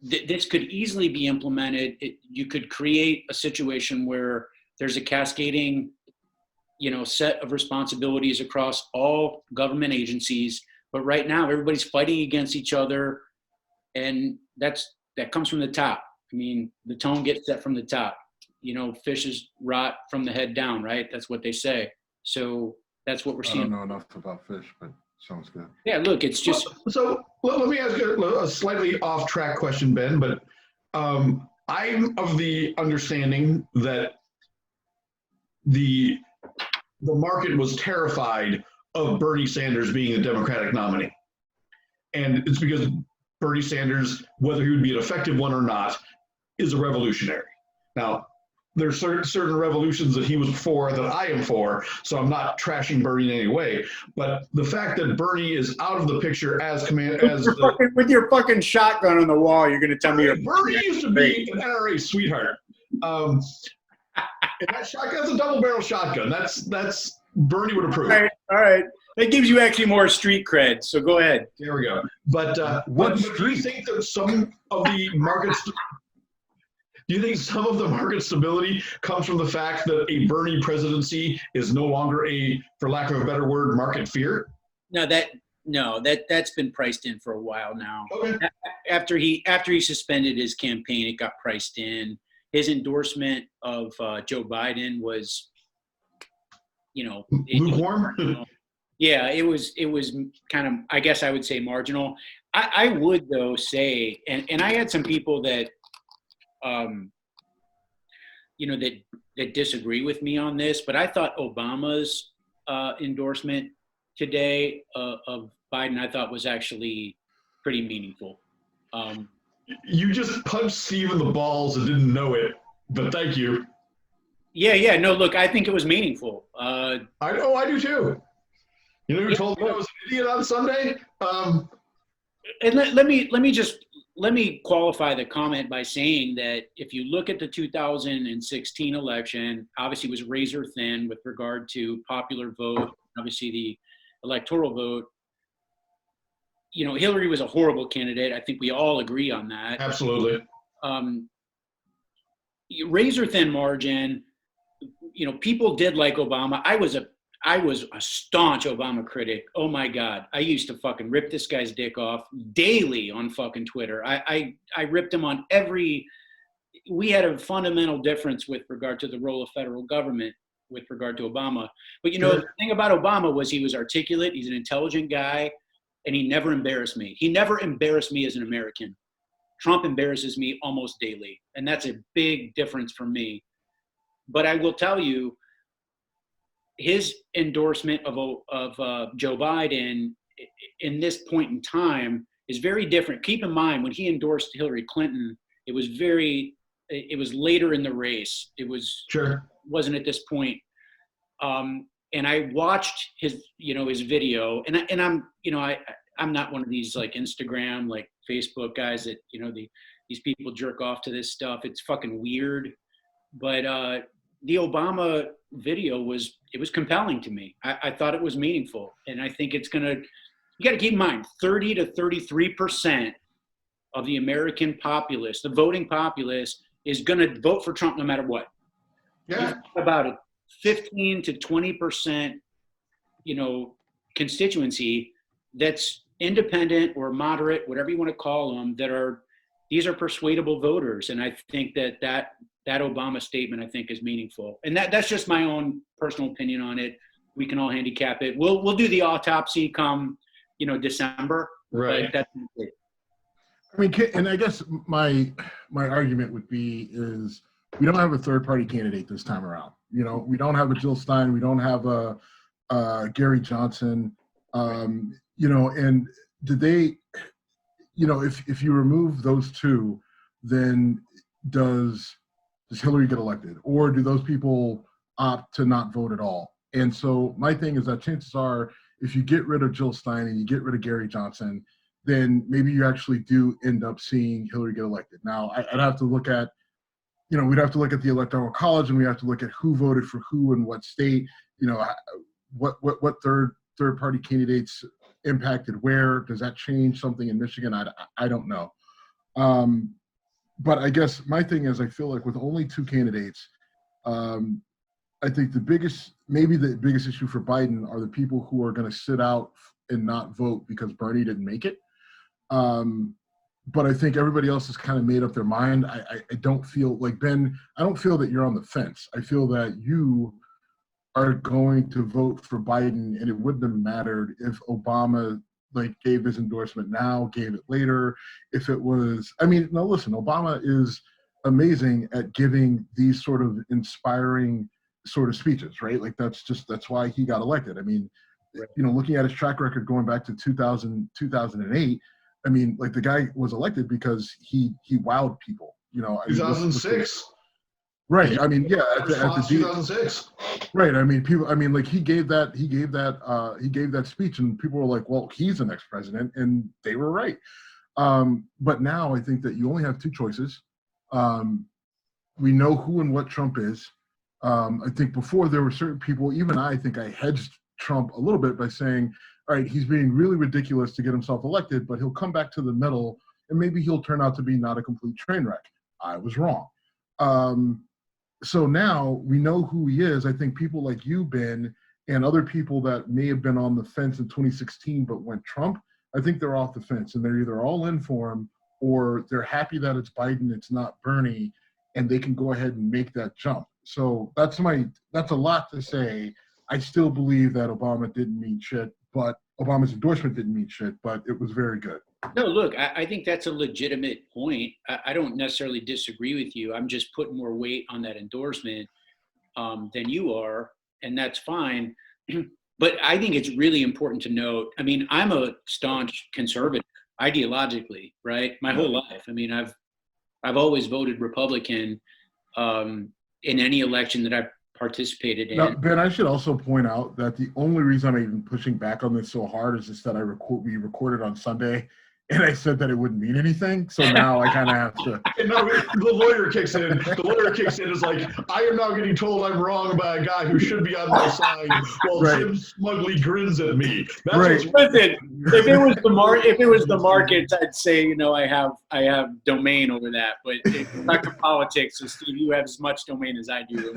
this could easily be implemented. You could create a situation where there's a cascading, set of responsibilities across all government agencies. But right now, everybody's fighting against each other, and that comes from the top. I mean, the tone gets set from the top. Fishes rot from the head down, right? That's what they say. So that's what we're seeing. I don't know enough about fish, but sounds good. Yeah, look, it's just. So let me ask you a slightly off-track question, Ben. But I'm of the understanding that the market was terrified of Bernie Sanders being the Democratic nominee, and it's because Bernie Sanders, whether he would be an effective one or not, is a revolutionary. Now, there's certain revolutions that he was for that I am for, so I'm not trashing Bernie in any way. But the fact that Bernie is out of the picture with your fucking shotgun on the wall, you're going to tell me Bernie used to be an NRA sweetheart. And that shotgun's a double-barrel shotgun. That's Bernie would approve. All right. That gives you actually more street cred. So go ahead. There we go. But do you think that some of the markets? Do you think some of the market stability comes from the fact that a Bernie presidency is no longer for lack of a better word, market fear? No, that's been priced in for a while now. Okay. After he suspended his campaign, it got priced in. His endorsement of Joe Biden was, lukewarm. Yeah, it was kind of, I guess I would say, marginal. I would though say, and I had some people that, that disagree with me on this, but I thought Obama's endorsement today of Biden, I thought was actually pretty meaningful. You just punched Steve in the balls and didn't know it, but thank you. Yeah. No, look, I think it was meaningful. I do too. You know who told me I was an idiot on Sunday? And let me qualify the comment by saying that if you look at the 2016 election, obviously it was razor thin with regard to popular vote, obviously the electoral vote. Hillary was a horrible candidate. I think we all agree on that. Absolutely. Razor thin margin. People did like Obama. I was a staunch Obama critic. Oh my God. I used to fucking rip this guy's dick off daily on fucking Twitter. I ripped him on we had a fundamental difference with regard to the role of federal government with regard to Obama. But the thing about Obama was he was articulate. He's an intelligent guy, and he never embarrassed me. He never embarrassed me as an American. Trump embarrasses me almost daily. And that's a big difference for me. But I will tell you, his endorsement of Joe Biden in this point in time is very different. Keep in mind, when he endorsed Hillary Clinton, it was later in the race. Wasn't at this point. And I watched his video, and I'm not one of these like Instagram, like Facebook guys that, these people jerk off to this stuff. It's fucking weird. But the Obama video was compelling to me. I thought it was meaningful. And I think you got to keep in mind, 30 to 33% of the American populace, the voting populace, is going to vote for Trump no matter what. Yeah. About a 15 to 20%, constituency that's independent or moderate, whatever you want to call them, these are persuadable voters. And I think that Obama statement, I think, is meaningful. And that's just my own personal opinion on it. We can all handicap it. We'll do the autopsy come, December, Right. But that's it. I mean, and I guess my argument would be is we don't have a third party candidate this time around. You know, we don't have a Jill Stein, we don't have a Gary Johnson. You know, and did they? You know, if you remove those two, then does Hillary get elected, or do those people opt to not vote at all? And so my thing is that chances are, if you get rid of Jill Stein and you get rid of Gary Johnson, then maybe you actually do end up seeing Hillary get elected. Now, I'd have to look at, you know, we'd have to look at the Electoral College, and we have to look at who voted for who in what state. You know, what third party candidates impacted where. Does that change something in Michigan? I don't know. But I guess my thing is, I feel like with only two candidates, I think the biggest issue for Biden are the people who are going to sit out and not vote because Bernie didn't make it. But I think everybody else has kind of made up their mind. I don't feel like, Ben, I don't feel that you're on the fence. I feel that you are going to vote for Biden, and it wouldn't have mattered if Obama like gave his endorsement now, gave it later. If it was, I mean, no, listen, Obama is amazing at giving these sort of inspiring sort of speeches, right? Like that's why he got elected. I mean, you know, looking at his track record going back to 2008, I mean, like the guy was elected because he wowed people, you know. 2006. Right. I mean, yeah, at the 2006. Right. I mean, people. I mean, like he gave that speech, and people were like, "Well, he's the next president," and they were right. But now I think that you only have two choices. We know who and what Trump is. I think before there were certain people. Even I think I hedged Trump a little bit by saying, "All right, he's being really ridiculous to get himself elected, but he'll come back to the middle, and maybe he'll turn out to be not a complete train wreck." I was wrong. So now we know who he is. I think people like you, Ben, and other people that may have been on the fence in 2016 but went Trump, I think they're off the fence, and they're either all in for him or they're happy that it's Biden, it's not Bernie, and they can go ahead and make that jump. So that's a lot to say. I still believe that Obama didn't mean shit, but Obama's endorsement didn't mean shit, but it was very good. No, look, I think that's a legitimate point. I don't necessarily disagree with you. I'm just putting more weight on that endorsement than you are, and that's fine. But I think it's really important to note, I mean, I'm a staunch conservative ideologically, right? My whole life. I mean, I've always voted Republican in any election that I've participated in. Now, Ben, I should also point out that the only reason I'm even pushing back on this so hard is just that we recorded on Sunday, and I said that it wouldn't mean anything. So now I kind of have to. No, the lawyer kicks in. The lawyer kicks in is like, I am now getting told I'm wrong by a guy who should be on my side, while Jim smugly grins at me. That's right. Listen, if it was the markets, I'd say, you know, I have domain over that. But if it's back to politics, so Steve, you have as much domain as I do.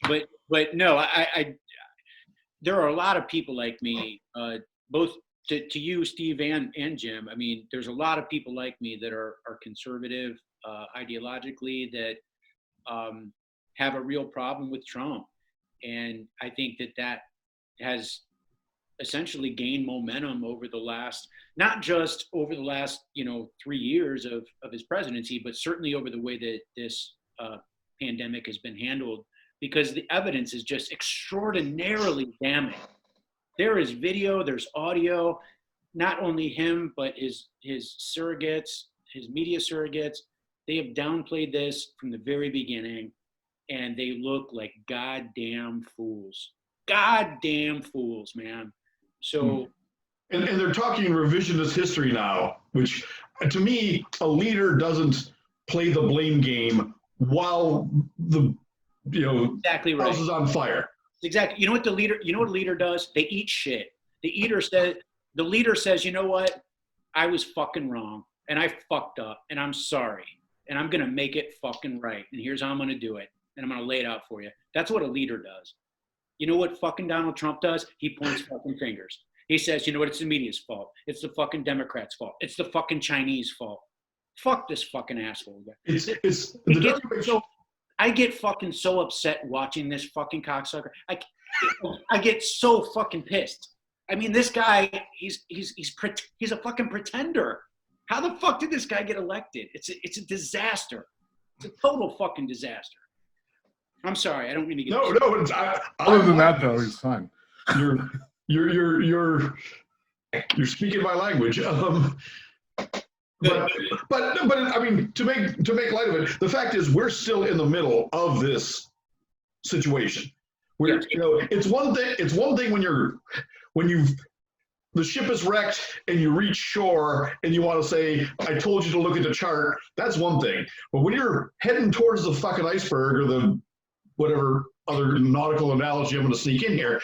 Right. But no, I there are a lot of people like me, both. To you, Steve, and Jim, I mean, there's a lot of people like me that are conservative ideologically that have a real problem with Trump. And I think that has essentially gained momentum over the last, not just over the last, 3 years of his presidency, but certainly over the way that this pandemic has been handled, because the evidence is just extraordinarily damning. There is video, there's audio, not only him, but his surrogates, his media surrogates, they have downplayed this from the very beginning, and they look like goddamn fools. Goddamn fools, man. So. And they're talking revisionist history now, which to me, a leader doesn't play the blame game while the, exactly right. house is on fire. Exactly. You know what a leader does? They eat shit. The leader says, you know what? I was fucking wrong, and I fucked up, and I'm sorry, and I'm going to make it fucking right. And here's how I'm going to do it. And I'm going to lay it out for you. That's what a leader does. You know what fucking Donald Trump does? He points fucking fingers. He says, you know what? It's the media's fault. It's the fucking Democrats' fault. It's the fucking Chinese fault. Fuck this fucking asshole. I get fucking so upset watching this fucking cocksucker. I get so fucking pissed. I mean, this guy, he's a fucking pretender. How the fuck did this guy get elected? It's a disaster. It's a total fucking disaster. I'm sorry, I don't mean to get. No. Other than that, though, he's fine. You're speaking my language. But I mean, to make light of it, the fact is we're still in the middle of this situation. It's one thing when the ship is wrecked and you reach shore and you want to say, I told you to look at the chart. That's one thing. But when you're heading towards the fucking iceberg or the whatever other nautical analogy I'm going to sneak in here,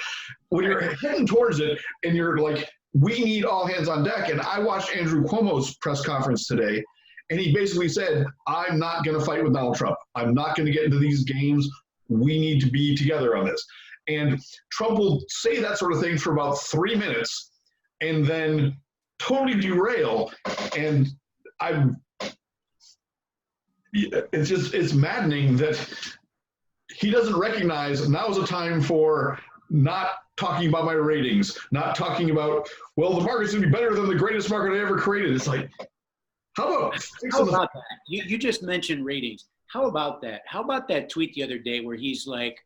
when you're heading towards it and you're like, we need all hands on deck. And I watched Andrew Cuomo's press conference today, and he basically said, I'm not going to fight with Donald Trump. I'm not going to get into these games. We need to be together on this. And Trump will say that sort of thing for about 3 minutes and then totally derail. And it's maddening that he doesn't recognize now is a time for not talking about my ratings, not talking about, well, the market's going to be better than the greatest market I ever created. It's like, how about that? You just mentioned ratings. How about that? How about that tweet the other day where he's like,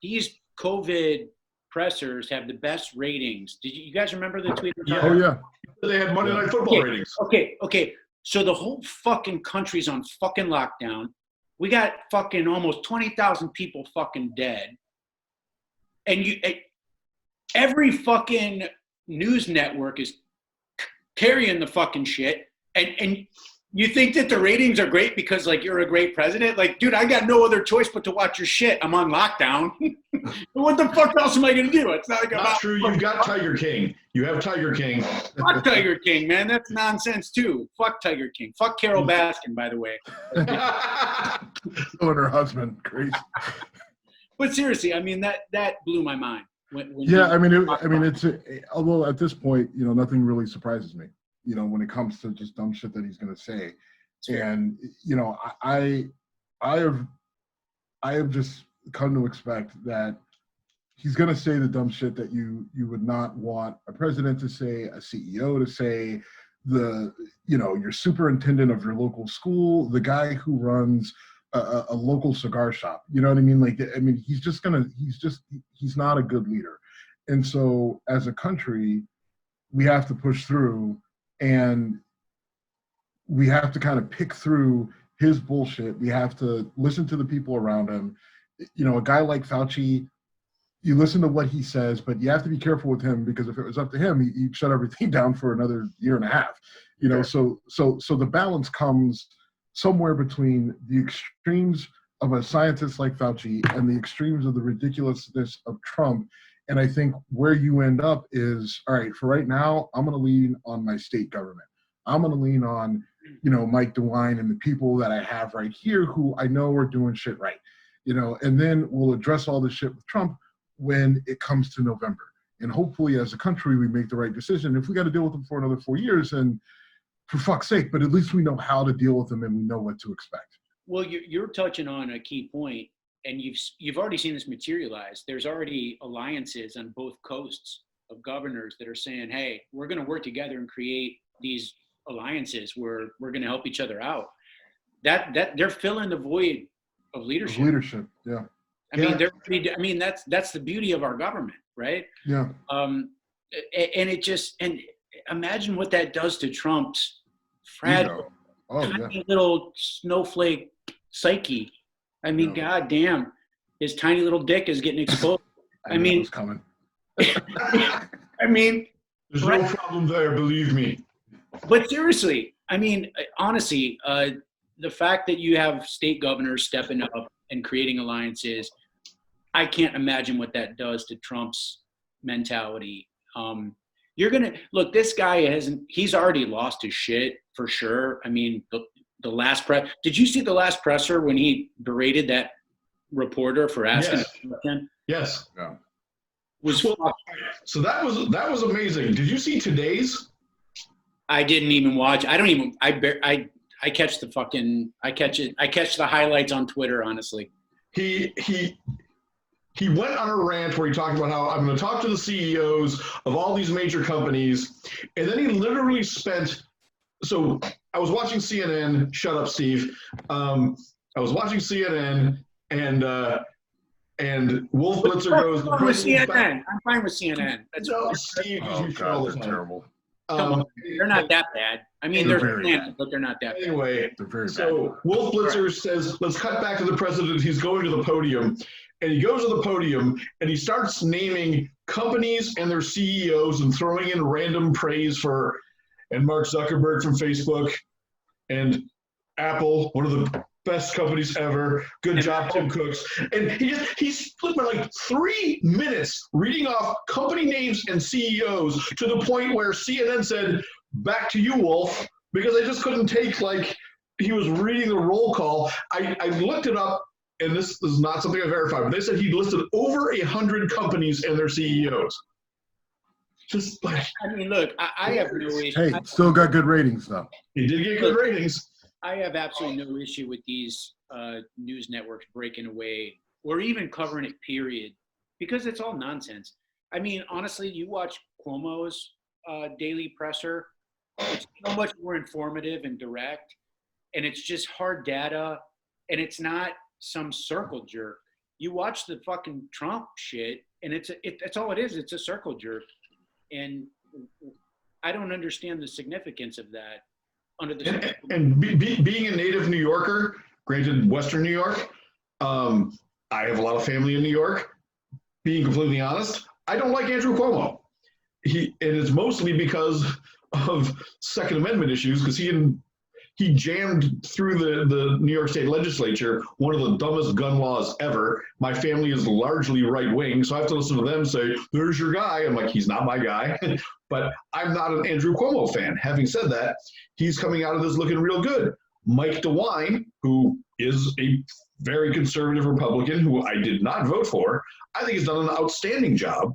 these COVID pressers have the best ratings. Did you guys remember the tweet? Oh, yeah. They had Monday Night Football ratings. Okay. So the whole fucking country's on fucking lockdown. We got fucking almost 20,000 people fucking dead. And every fucking news network is carrying the fucking shit. And you think that the ratings are great because, like, you're a great president? Like, dude, I got no other choice but to watch your shit. I'm on lockdown. What the fuck else am I going to do? It's not like not true. You've got Tiger King. You have Tiger King. Fuck Tiger King, man. That's nonsense, too. Fuck Tiger King. Fuck Carol Baskin, by the way. And her husband. Crazy. But seriously, I mean, that blew my mind. Although at this point, nothing really surprises me, when it comes to just dumb shit that he's going to say. And, I have just come to expect that he's going to say the dumb shit that you would not want a president to say, a CEO to say, your superintendent of your local school, the guy who runs a local cigar shop. You know what I mean? Like, he's not a good leader. And so as a country, we have to push through, and we have to kind of pick through his bullshit. We have to listen to the people around him. A guy like Fauci, you listen to what he says, but you have to be careful with him, because if it was up to him, he'd shut everything down for another year and a half. So the balance comes somewhere between the extremes of a scientist like Fauci and the extremes of the ridiculousness of Trump. And I think where you end up is, all right, for right now, I'm going to lean on my state government. I'm going to lean on, Mike DeWine and the people that I have right here who I know are doing shit right, and then we'll address all this shit with Trump when it comes to November. And hopefully as a country, we make the right decision. If we got to deal with them for another 4 years, and for fuck's sake, but at least we know how to deal with them and we know what to expect. Well, you're touching on a key point, and you've already seen this materialize. There's already alliances on both coasts of governors that are saying, hey, we're going to work together and create these alliances where we're going to help each other out. That they're filling the void of leadership. Yeah. I mean, that's the beauty of our government, right? Yeah. And imagine what that does to Trump's fragile, tiny little snowflake psyche. I mean, goddamn, his tiny little dick is getting exposed. I mean, it's coming. I mean, there's no problem there, believe me. But seriously, I mean, honestly, the fact that you have state governors stepping up and creating alliances, I can't imagine what that does to Trump's mentality. You're going to look, this guy he's already lost his shit for sure. I mean, the last press, did you see the last presser when he berated that reporter for asking? Yes. Yeah. So that was amazing. Did you see today's? I didn't even watch. I catch the highlights on Twitter, honestly. He he went on a rant where he talked about how I'm going to talk to the CEOs of all these major companies. And then he literally spent, so I was watching CNN, shut up, Steve. I was watching CNN and Wolf Blitzer goes, the president's back. I'm fine with CNN. That's No, Steve, you should all the time. Terrible. Come on, they're not that bad. I mean, they're bad, but they're not that bad. Anyway, They're very so bad. Wolf Blitzer says, let's cut back to the president. He's going to the podium. And he goes to the podium and he starts naming companies and their CEOs and throwing in random praise for, and Mark Zuckerberg from Facebook and Apple, one of the best companies ever. Good job, Tim Cooks. And he split by like 3 minutes reading off company names and CEOs to the point where CNN said, back to you, Wolf, because I just couldn't take, like, he was reading the roll call. I looked it up, and this is not something I verified, but they said he listed over 100 companies and their CEOs. Just like, I mean, look, I have no issue. Hey, still got good ratings though. he did get good ratings. I have absolutely no issue with these news networks breaking away or even covering it, period, because it's all nonsense. I mean, honestly, you watch Cuomo's daily presser, it's so much more informative and direct, and it's just hard data, and it's not some circle jerk. You watch the fucking Trump shit, and it's all it is. It's a circle jerk, and I don't understand the significance of that. Under the Being a native New Yorker, granted Western New York, I have a lot of family in New York. Being completely honest, I don't like Andrew Cuomo. And it's mostly because of Second Amendment issues, because he jammed through the New York State legislature one of the dumbest gun laws ever. My family is largely right wing, so I have to listen to them say, there's your guy. I'm like, he's not my guy. But I'm not an Andrew Cuomo fan. Having said that, he's coming out of this looking real good. Mike DeWine, who is a very conservative Republican who I did not vote for, I think has done an outstanding job.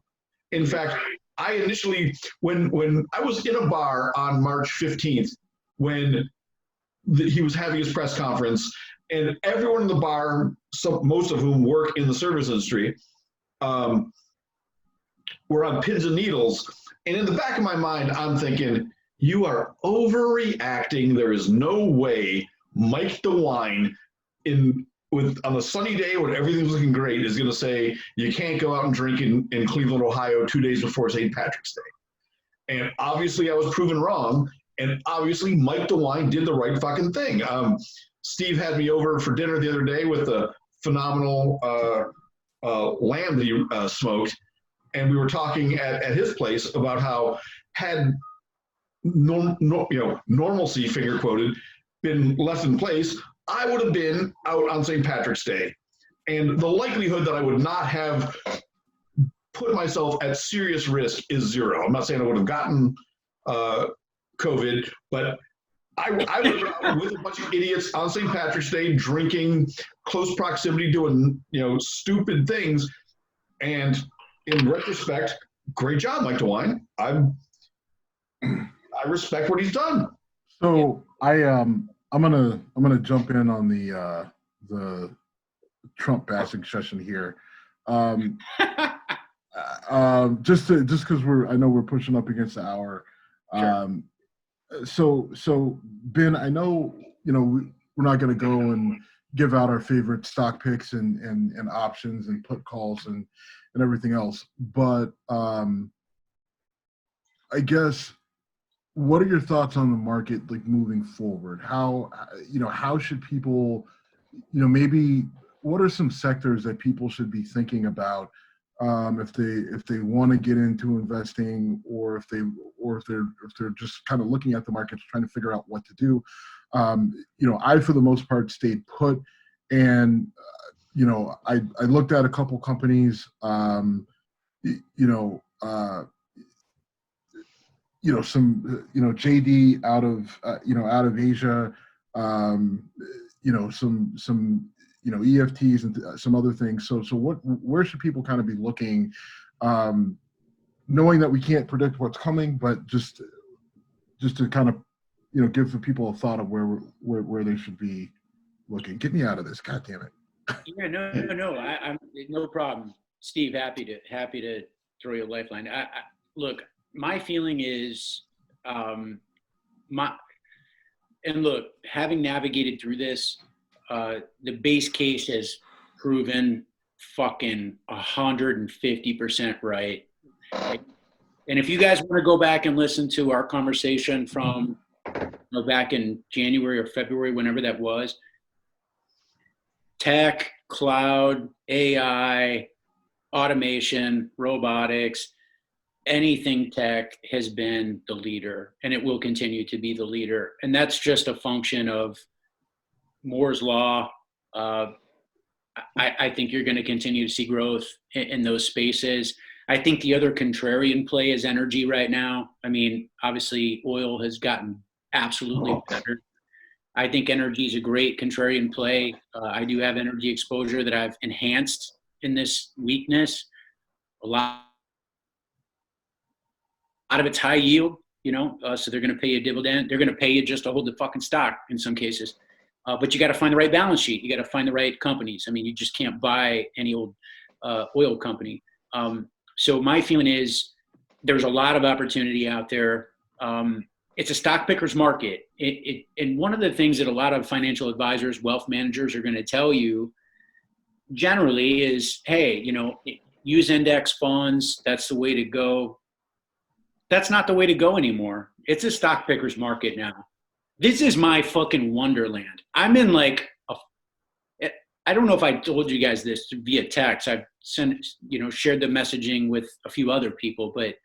In fact, I initially, when I was in a bar on March 15th, when he was having his press conference, and everyone in the bar, most of whom work in the service industry, were on pins and needles. And in the back of my mind, I'm thinking, you are overreacting. There is no way Mike DeWine, on a sunny day when everything's looking great, is going to say you can't go out and drink in Cleveland, Ohio 2 days before St. Patrick's Day. And obviously I was proven wrong. And obviously Mike DeWine did the right fucking thing. Steve had me over for dinner the other day with the phenomenal lamb that he smoked. And we were talking at his place about how had normalcy, finger quoted, been left in place, I would have been out on St. Patrick's Day. And the likelihood that I would not have put myself at serious risk is zero. I'm not saying I would have gotten COVID, but I would have with a bunch of idiots on St. Patrick's Day drinking, close proximity, doing stupid things. And in retrospect, great job, Mike DeWine. I respect what he's done. So I'm gonna jump in on the Trump bashing session here. Just because I know we're pushing up against the hour. Sure. So Ben, I know we're not going to go and give out our favorite stock picks and options and put calls and everything else, but I guess what are your thoughts on the market like moving forward? How should people maybe what are some sectors that people should be thinking about if they want to get into investing, or if they're just kind of looking at the markets trying to figure out what to do. I for the most part stayed put, and I looked at a couple companies, some JD out of Asia, some EFTs and some other things. So where should people kind of be looking, knowing that we can't predict what's coming, but just to kind of give the people a thought of where they should be looking. Get me out of this, God damn it. Yeah, no, I'm no problem. Steve, happy to throw you a lifeline. Look, my feeling is, my and look, having navigated through this, the base case has proven fucking 150% right. And if you guys want to go back and listen to our conversation from back in January or February, whenever that was, tech, cloud, AI, automation, robotics, anything tech has been the leader, and it will continue to be the leader. And that's just a function of Moore's law. I think you're going to continue to see growth in those spaces. I think the other contrarian play is energy right now. I mean, obviously oil has gotten absolutely better. I think energy is a great contrarian play. I do have energy exposure that I've enhanced in this weakness. A lot of it's high yield, so they're going to pay you a dividend. They're going to pay you just to hold the fucking stock in some cases. But you got to find the right balance sheet. You got to find the right companies. I mean, you just can't buy any old oil company. So my feeling is there's a lot of opportunity out there. It's a stock picker's market. And one of the things that a lot of financial advisors, wealth managers are going to tell you generally is, hey, use index funds. That's the way to go. That's not the way to go anymore. It's a stock picker's market now. This is my fucking wonderland. I'm in I don't know if I told you guys this via text. I've shared the messaging with a few other people, but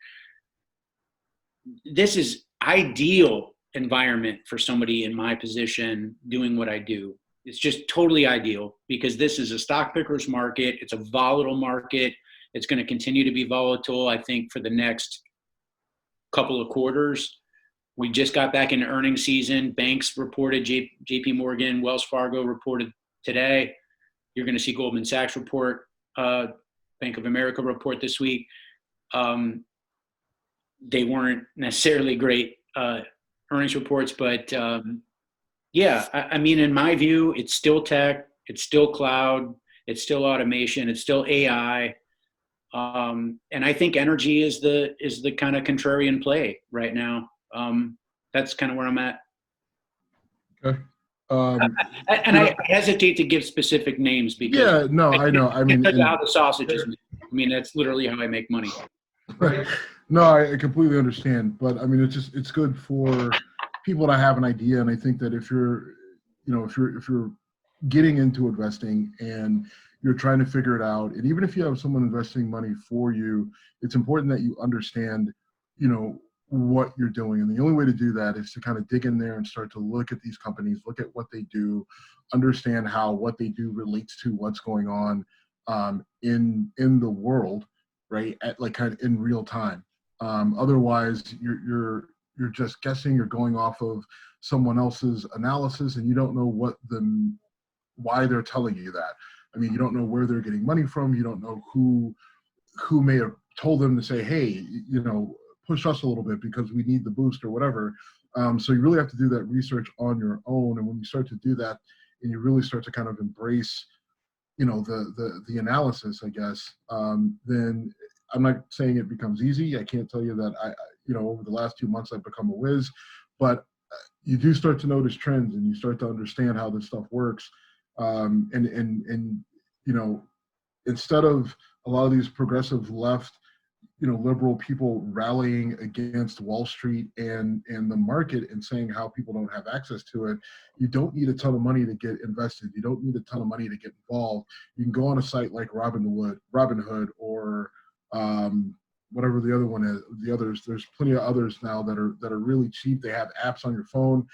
this is ideal environment for somebody in my position doing what I do. It's just totally ideal because this is a stock picker's market. It's a volatile market. It's going to continue to be volatile, I think, for the next couple of quarters. We just got back into earnings season. Banks reported, JP Morgan, Wells Fargo reported today. You're going to see Goldman Sachs report, Bank of America report this week. They weren't necessarily great earnings reports, but I mean, in my view, it's still tech, it's still cloud, it's still automation, it's still AI. And I think energy is the kind of contrarian play right now. That's kind of where I'm at. Okay. I hesitate to give specific names because I know. I mean, how the sausage is made. I mean, that's literally how I make money. Right. No, I completely understand, but I mean, it's good for people to have an idea, and I think that if you're getting into investing and you're trying to figure it out, and even if you have someone investing money for you, it's important that you understand, what you're doing. And the only way to do that is to kind of dig in there and start to look at these companies, look at what they do, understand how what they do relates to what's going on in the world, right? At kind of in real time. Otherwise, you're just guessing. You're going off of someone else's analysis, and you don't know why they're telling you that. I mean, you don't know where they're getting money from. You don't know who may have told them to say, hey, push us a little bit because we need the boost or whatever. So you really have to do that research on your own. And when you start to do that and you really start to kind of embrace, the analysis, I guess, then I'm not saying it becomes easy. I can't tell you that over the last 2 months I've become a whiz, but you do start to notice trends and you start to understand how this stuff works. And instead of a lot of these progressive left, liberal people rallying against Wall Street and the market and saying how people don't have access to it, you don't need a ton of money to get invested. You don't need a ton of money to get involved. You can go on a site like Robinhood, or whatever the other one is. The others, there's plenty of others now that are really cheap. They have apps on your phone.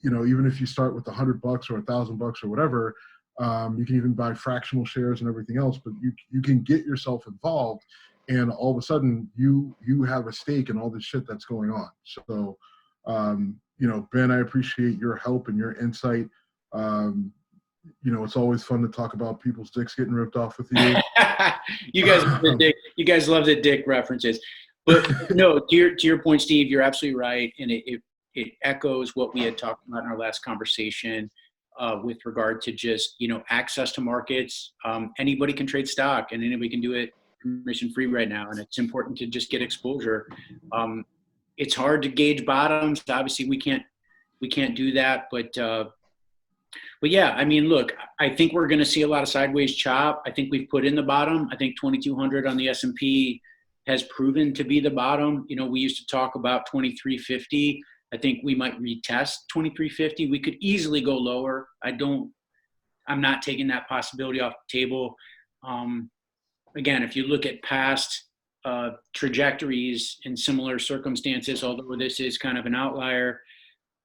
Even if you start with $100 or $1,000 or whatever, you can even buy fractional shares and everything else. But you can get yourself involved. And all of a sudden, you have a stake in all this shit that's going on. So, Ben, I appreciate your help and your insight. It's always fun to talk about people's dicks getting ripped off with you. You guys love the dick references. But no, to your point, Steve, you're absolutely right, and it echoes what we had talked about in our last conversation with regard to just access to markets. Anybody can trade stock, and anybody can do it permission free right now, and it's important to just get exposure. It's hard to gauge bottoms. Obviously, we can't do that, but yeah, I mean, look, I think we're going to see a lot of sideways chop. I think we've put in the bottom. I think 2,200 on the S&P has proven to be the bottom. You know, we used to talk about 2,350. I think we might retest 2,350. We could easily go lower. I'm not taking that possibility off the table. Again, if you look at past trajectories in similar circumstances, although this is kind of an outlier,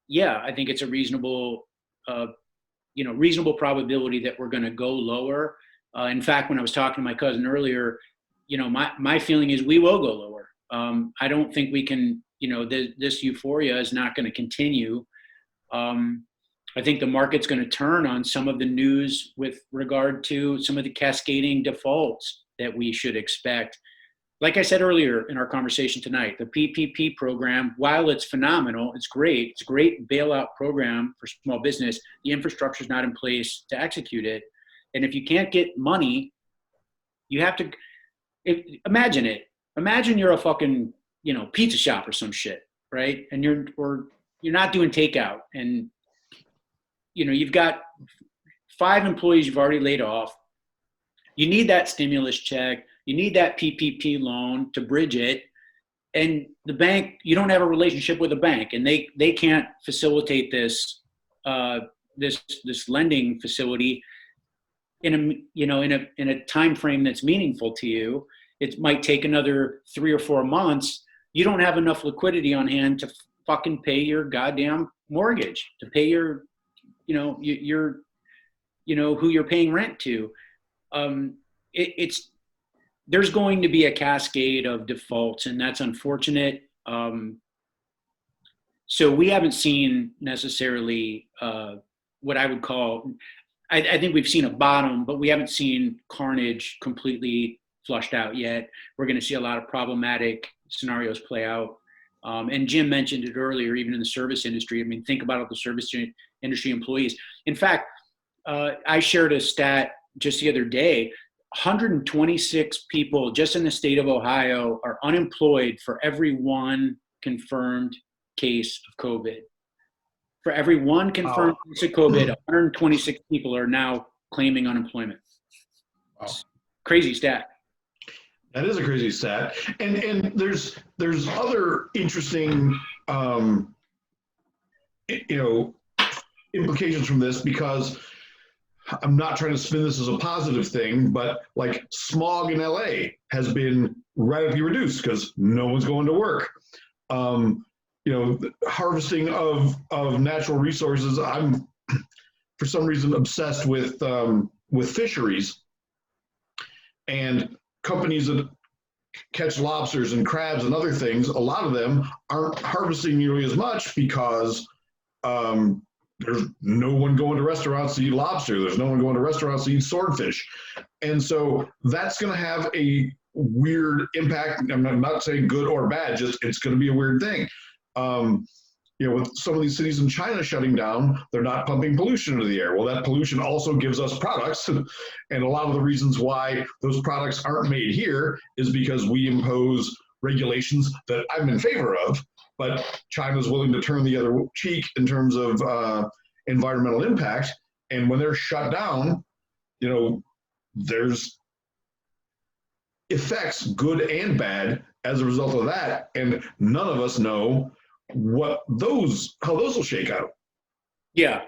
yeah, I think it's a reasonable probability that we're going to go lower. In fact, when I was talking to my cousin earlier, you know, my feeling is we will go lower. I don't think we can, you know, this euphoria is not going to continue. I think the market's going to turn on some of the news with regard to some of the cascading defaults that we should expect. Like I said earlier in our conversation tonight, the PPP program, while it's phenomenal, it's great. It's a great bailout program for small business. The infrastructure is not in place to execute it. And if you can't get money, you have to imagine it. Imagine you're a fucking, you know, pizza shop or some shit, right? And you're not doing takeout, and you know, you've got 5 employees you've already laid off. You need that stimulus check. You need that PPP loan to bridge it. And the bank, you don't have a relationship with a bank, and they can't facilitate this lending facility in a time frame that's meaningful to you. It might take another 3 or 4 months. You don't have enough liquidity on hand to fucking pay your goddamn mortgage, to pay your, you know, who you're paying rent to. There's going to be a cascade of defaults, and that's unfortunate. So we haven't seen necessarily what I would call, I think we've seen a bottom, but we haven't seen carnage completely flushed out yet. We're going to see a lot of problematic scenarios play out. And Jim mentioned it earlier, even in the service industry. I mean, think about all the service industry employees. In fact, I shared a stat just the other day. 126 people just in the state of Ohio are unemployed for every one confirmed case of COVID. For every one confirmed case of COVID, 126 people are now claiming unemployment. Wow. Crazy stat. That is a crazy stat. And there's other interesting, implications from this, because I'm not trying to spin this as a positive thing, but like smog in LA has been radically reduced because no one's going to work. Harvesting of natural resources. I'm for some reason obsessed with fisheries, and companies that catch lobsters and crabs and other things. A lot of them aren't harvesting nearly as much because there's no one going to restaurants to eat lobster. There's no one going to restaurants to eat swordfish. And so that's going to have a weird impact. I'm not saying good or bad, just it's going to be a weird thing. With some of these cities in China shutting down, they're not pumping pollution into the air. Well, that pollution also gives us products. And a lot of the reasons why those products aren't made here is because we impose regulations that I'm in favor of, but China's willing to turn the other cheek in terms of environmental impact. And when they're shut down, there's effects, good and bad, as a result of that. And none of us know how those will shake out. Yeah.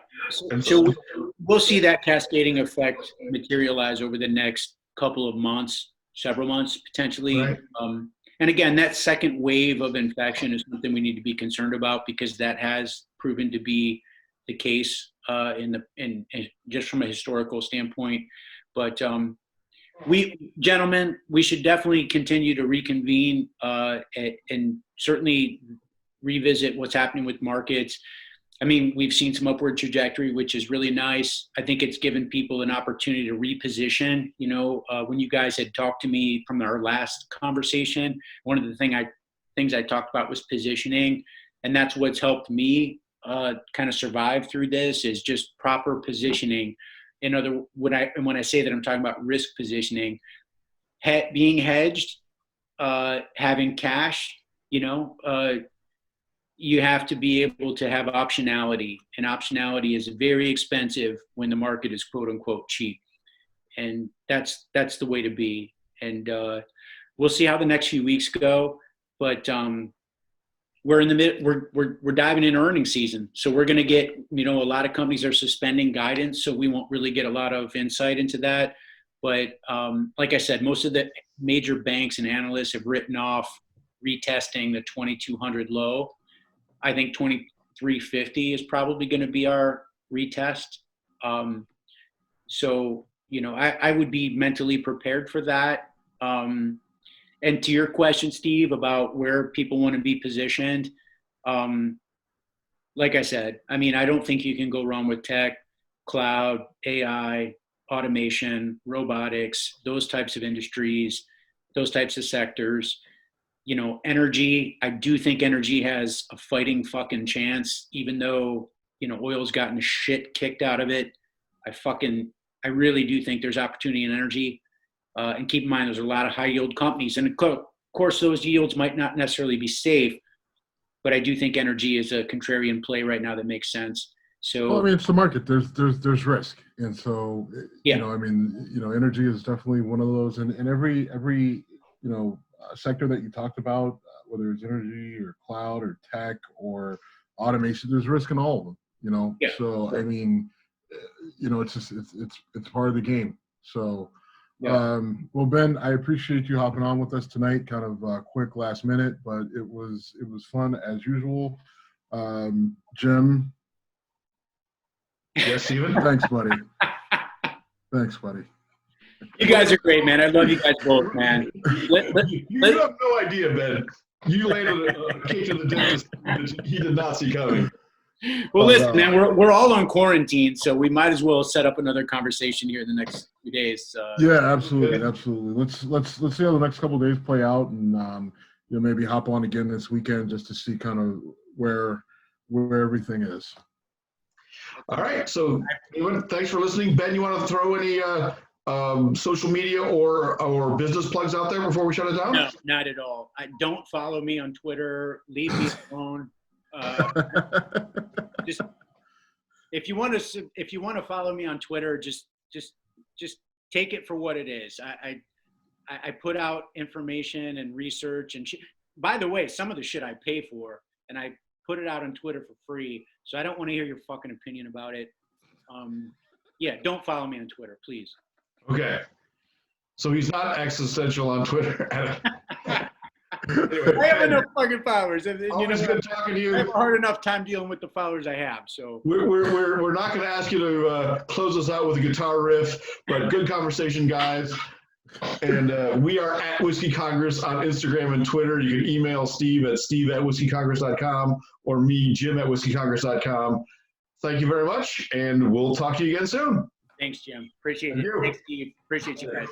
So we'll see that cascading effect materialize over the next couple of months, several months potentially. Right. And again, that second wave of infection is something we need to be concerned about, because that has proven to be the case in just from a historical standpoint. But gentlemen, we should definitely continue to reconvene and certainly revisit what's happening with markets. I mean, we've seen some upward trajectory, which is really nice. I think it's given people an opportunity to reposition. When you guys had talked to me from our last conversation, one of the things I talked about was positioning, and that's what's helped me kind of survive through this, is just proper positioning. When I say that, I'm talking about risk positioning. being hedged, having cash, you have to be able to have optionality, and optionality is very expensive when the market is quote unquote cheap. And that's the way to be. And we'll see how the next few weeks go, but we're in the mid, we're diving into earnings season. So we're going to get, a lot of companies are suspending guidance, so we won't really get a lot of insight into that. But like I said, most of the major banks and analysts have written off retesting the 2,200 low. I think 2,350 is probably going to be our retest. So, I would be mentally prepared for that. And to your question, Steve, about where people want to be positioned, like I said, I don't think you can go wrong with tech, cloud, AI, automation, robotics, those types of industries, those types of sectors. Energy, I do think energy has a fighting fucking chance, even though, oil's gotten shit kicked out of it. I really do think there's opportunity in energy. And keep in mind, there's a lot of high yield companies. And of course, those yields might not necessarily be safe, but I do think energy is a contrarian play right now that makes sense. So, well, it's the market. There's risk. And so, yeah. Energy is definitely one of those. And every sector that you talked about, whether it's energy or cloud or tech or automation, there's risk in all of them, Yeah. So, it's just, it's part of the game. So, Yeah. well, Ben, I appreciate you hopping on with us tonight. Kind of quick last minute, but it was fun as usual. Jim. Yes, Steven? Thanks, buddy. Thanks, buddy. You guys are great, man. I love you guys both, man. You have no idea, Ben. You landed a cake to the dentist that he did not see coming. Well, listen, man, we're all on quarantine, so we might as well set up another conversation here in the next few days. Yeah, absolutely. Let's see how the next couple of days play out, and maybe hop on again this weekend just to see kind of where everything is. All right. So, thanks for listening. Ben, you want to throw any social media or business plugs out there before we shut it down? No, not at all. Don't follow me on Twitter. Leave me alone. Just if you want to follow me on Twitter, just take it for what it is. I put out information and research and by the way, some of the shit I pay for, and I put it out on Twitter for free. So I don't want to hear your fucking opinion about it. Yeah, don't follow me on Twitter, please. Okay. So he's not existential on Twitter. Anyway, I have enough fucking followers. Always good talking to you. I have a hard enough time dealing with the followers I have. So we're not going to ask you to close us out with a guitar riff, but good conversation, guys. And we are at Whiskey Congress on Instagram and Twitter. You can email Steve at steve@whiskeycongress.com or me, Jim@whiskeycongress.com. Thank you very much, and we'll talk to you again soon. Thanks, Jim. Appreciate it. Thanks, Steve. Appreciate you guys.